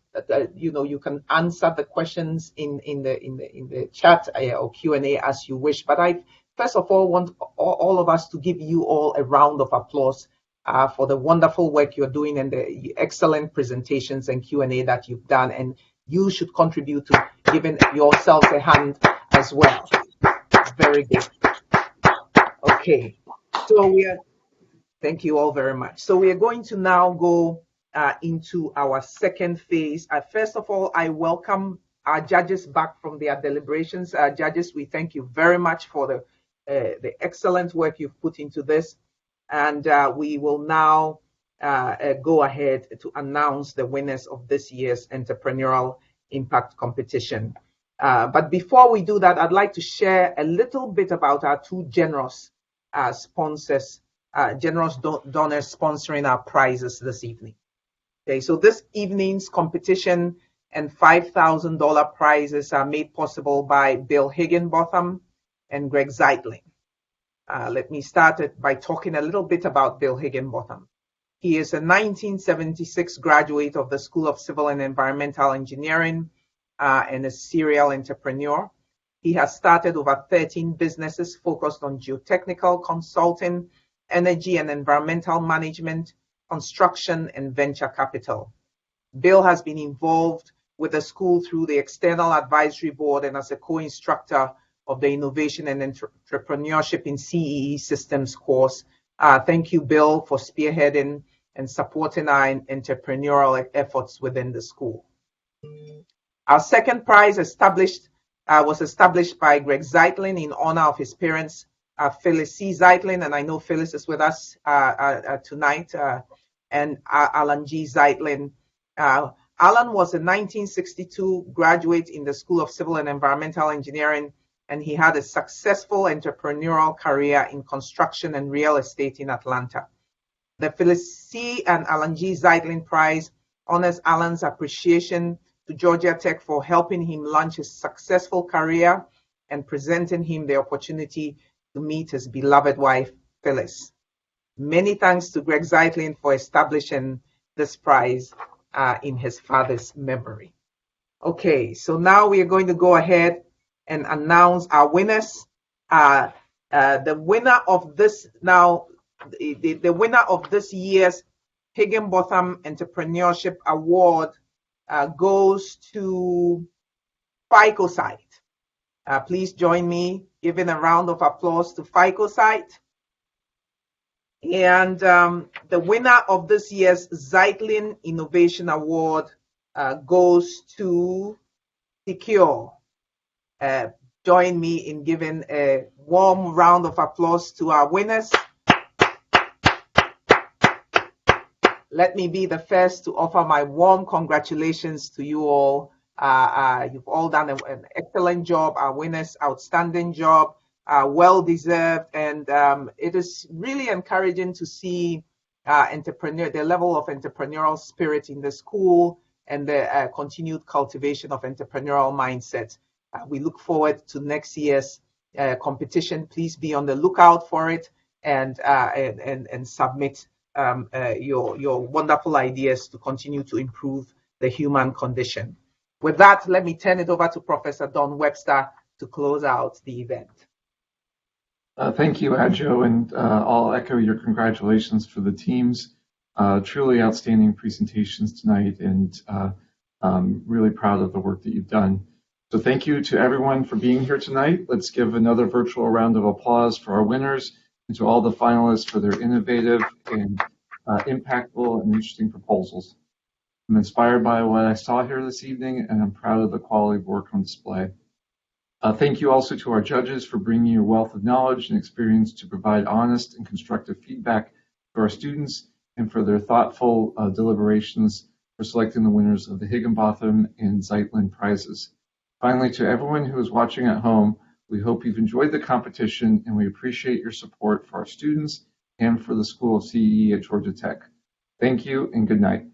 You can answer the questions in the chat or Q&A as you wish. But I first of all want all of us to give you all a round of applause for the wonderful work you're doing and the excellent presentations and Q&A that you've done. And you should contribute to giving yourselves a hand as well. Very good. Okay, so thank you all very much. So we are going to now go into our second phase. First of all, I welcome our judges back from their deliberations. Judges, we thank you very much for the excellent work you've put into this. And we will now go ahead to announce the winners of this year's Entrepreneurial Impact Competition. But before we do that, I'd like to share a little bit about our two generous sponsors, generous donors sponsoring our prizes this evening. Okay, so this evening's competition and $5,000 prizes are made possible by Bill Higginbotham and Greg Zeitling. Let me start by talking a little bit about Bill Higginbotham. He is a 1976 graduate of the School of Civil and Environmental Engineering and a serial entrepreneur. He has started over 13 businesses focused on geotechnical consulting, energy and environmental management, construction, and venture capital. Bill has been involved with the school through the External Advisory Board and as a co-instructor of the Innovation and Entrepreneurship in CEE Systems course. Thank you, Bill, for spearheading and supporting our entrepreneurial efforts within the school. Our second prize was established by Greg Zeitling in honor of his parents, Phyllis C. Zeitling, and I know Phyllis is with us tonight, and Alan G. Zeitling. Alan was a 1962 graduate in the School of Civil and Environmental Engineering, and he had a successful entrepreneurial career in construction and real estate in Atlanta. The Phyllis C. and Alan G. Zeitling Prize honors Alan's appreciation to Georgia Tech for helping him launch his successful career and presenting him the opportunity to meet his beloved wife, Phyllis. Many thanks to Greg Zeitling for establishing this prize in his father's memory. Okay, so now we are going to go ahead and announce our winners. The winner of this the winner of this year's Higginbotham Entrepreneurship Award goes to PhycoSight. Please join me giving a round of applause to PhycoSight. And the winner of this year's Zeitlin Innovation Award goes to Secure. Join me in giving a warm round of applause to our winners. Let me be the first to offer my warm congratulations to you all. You've all done an excellent job. Our winners, outstanding job, well-deserved. And it is really encouraging to see the level of entrepreneurial spirit in the school and the continued cultivation of entrepreneurial mindset. We look forward to next year's competition. Please be on the lookout for it and submit your wonderful ideas to continue to improve the human condition. With that, let me turn it over to Professor Don Webster to close out the event. Thank you, Adjo, and I'll echo your congratulations for the teams. Truly outstanding presentations tonight, and really proud of the work that you've done. So thank you to everyone for being here tonight. Let's give another virtual round of applause for our winners and to all the finalists for their innovative and impactful and interesting proposals. I'm inspired by what I saw here this evening, and I'm proud of the quality of work on display. Thank you also to our judges for bringing your wealth of knowledge and experience to provide honest and constructive feedback to our students, and for their thoughtful deliberations for selecting the winners of the Higginbotham and Zeitlin prizes. Finally, to everyone who is watching at home, we hope you've enjoyed the competition, and we appreciate your support for our students and for the School of CEE at Georgia Tech. Thank you and good night.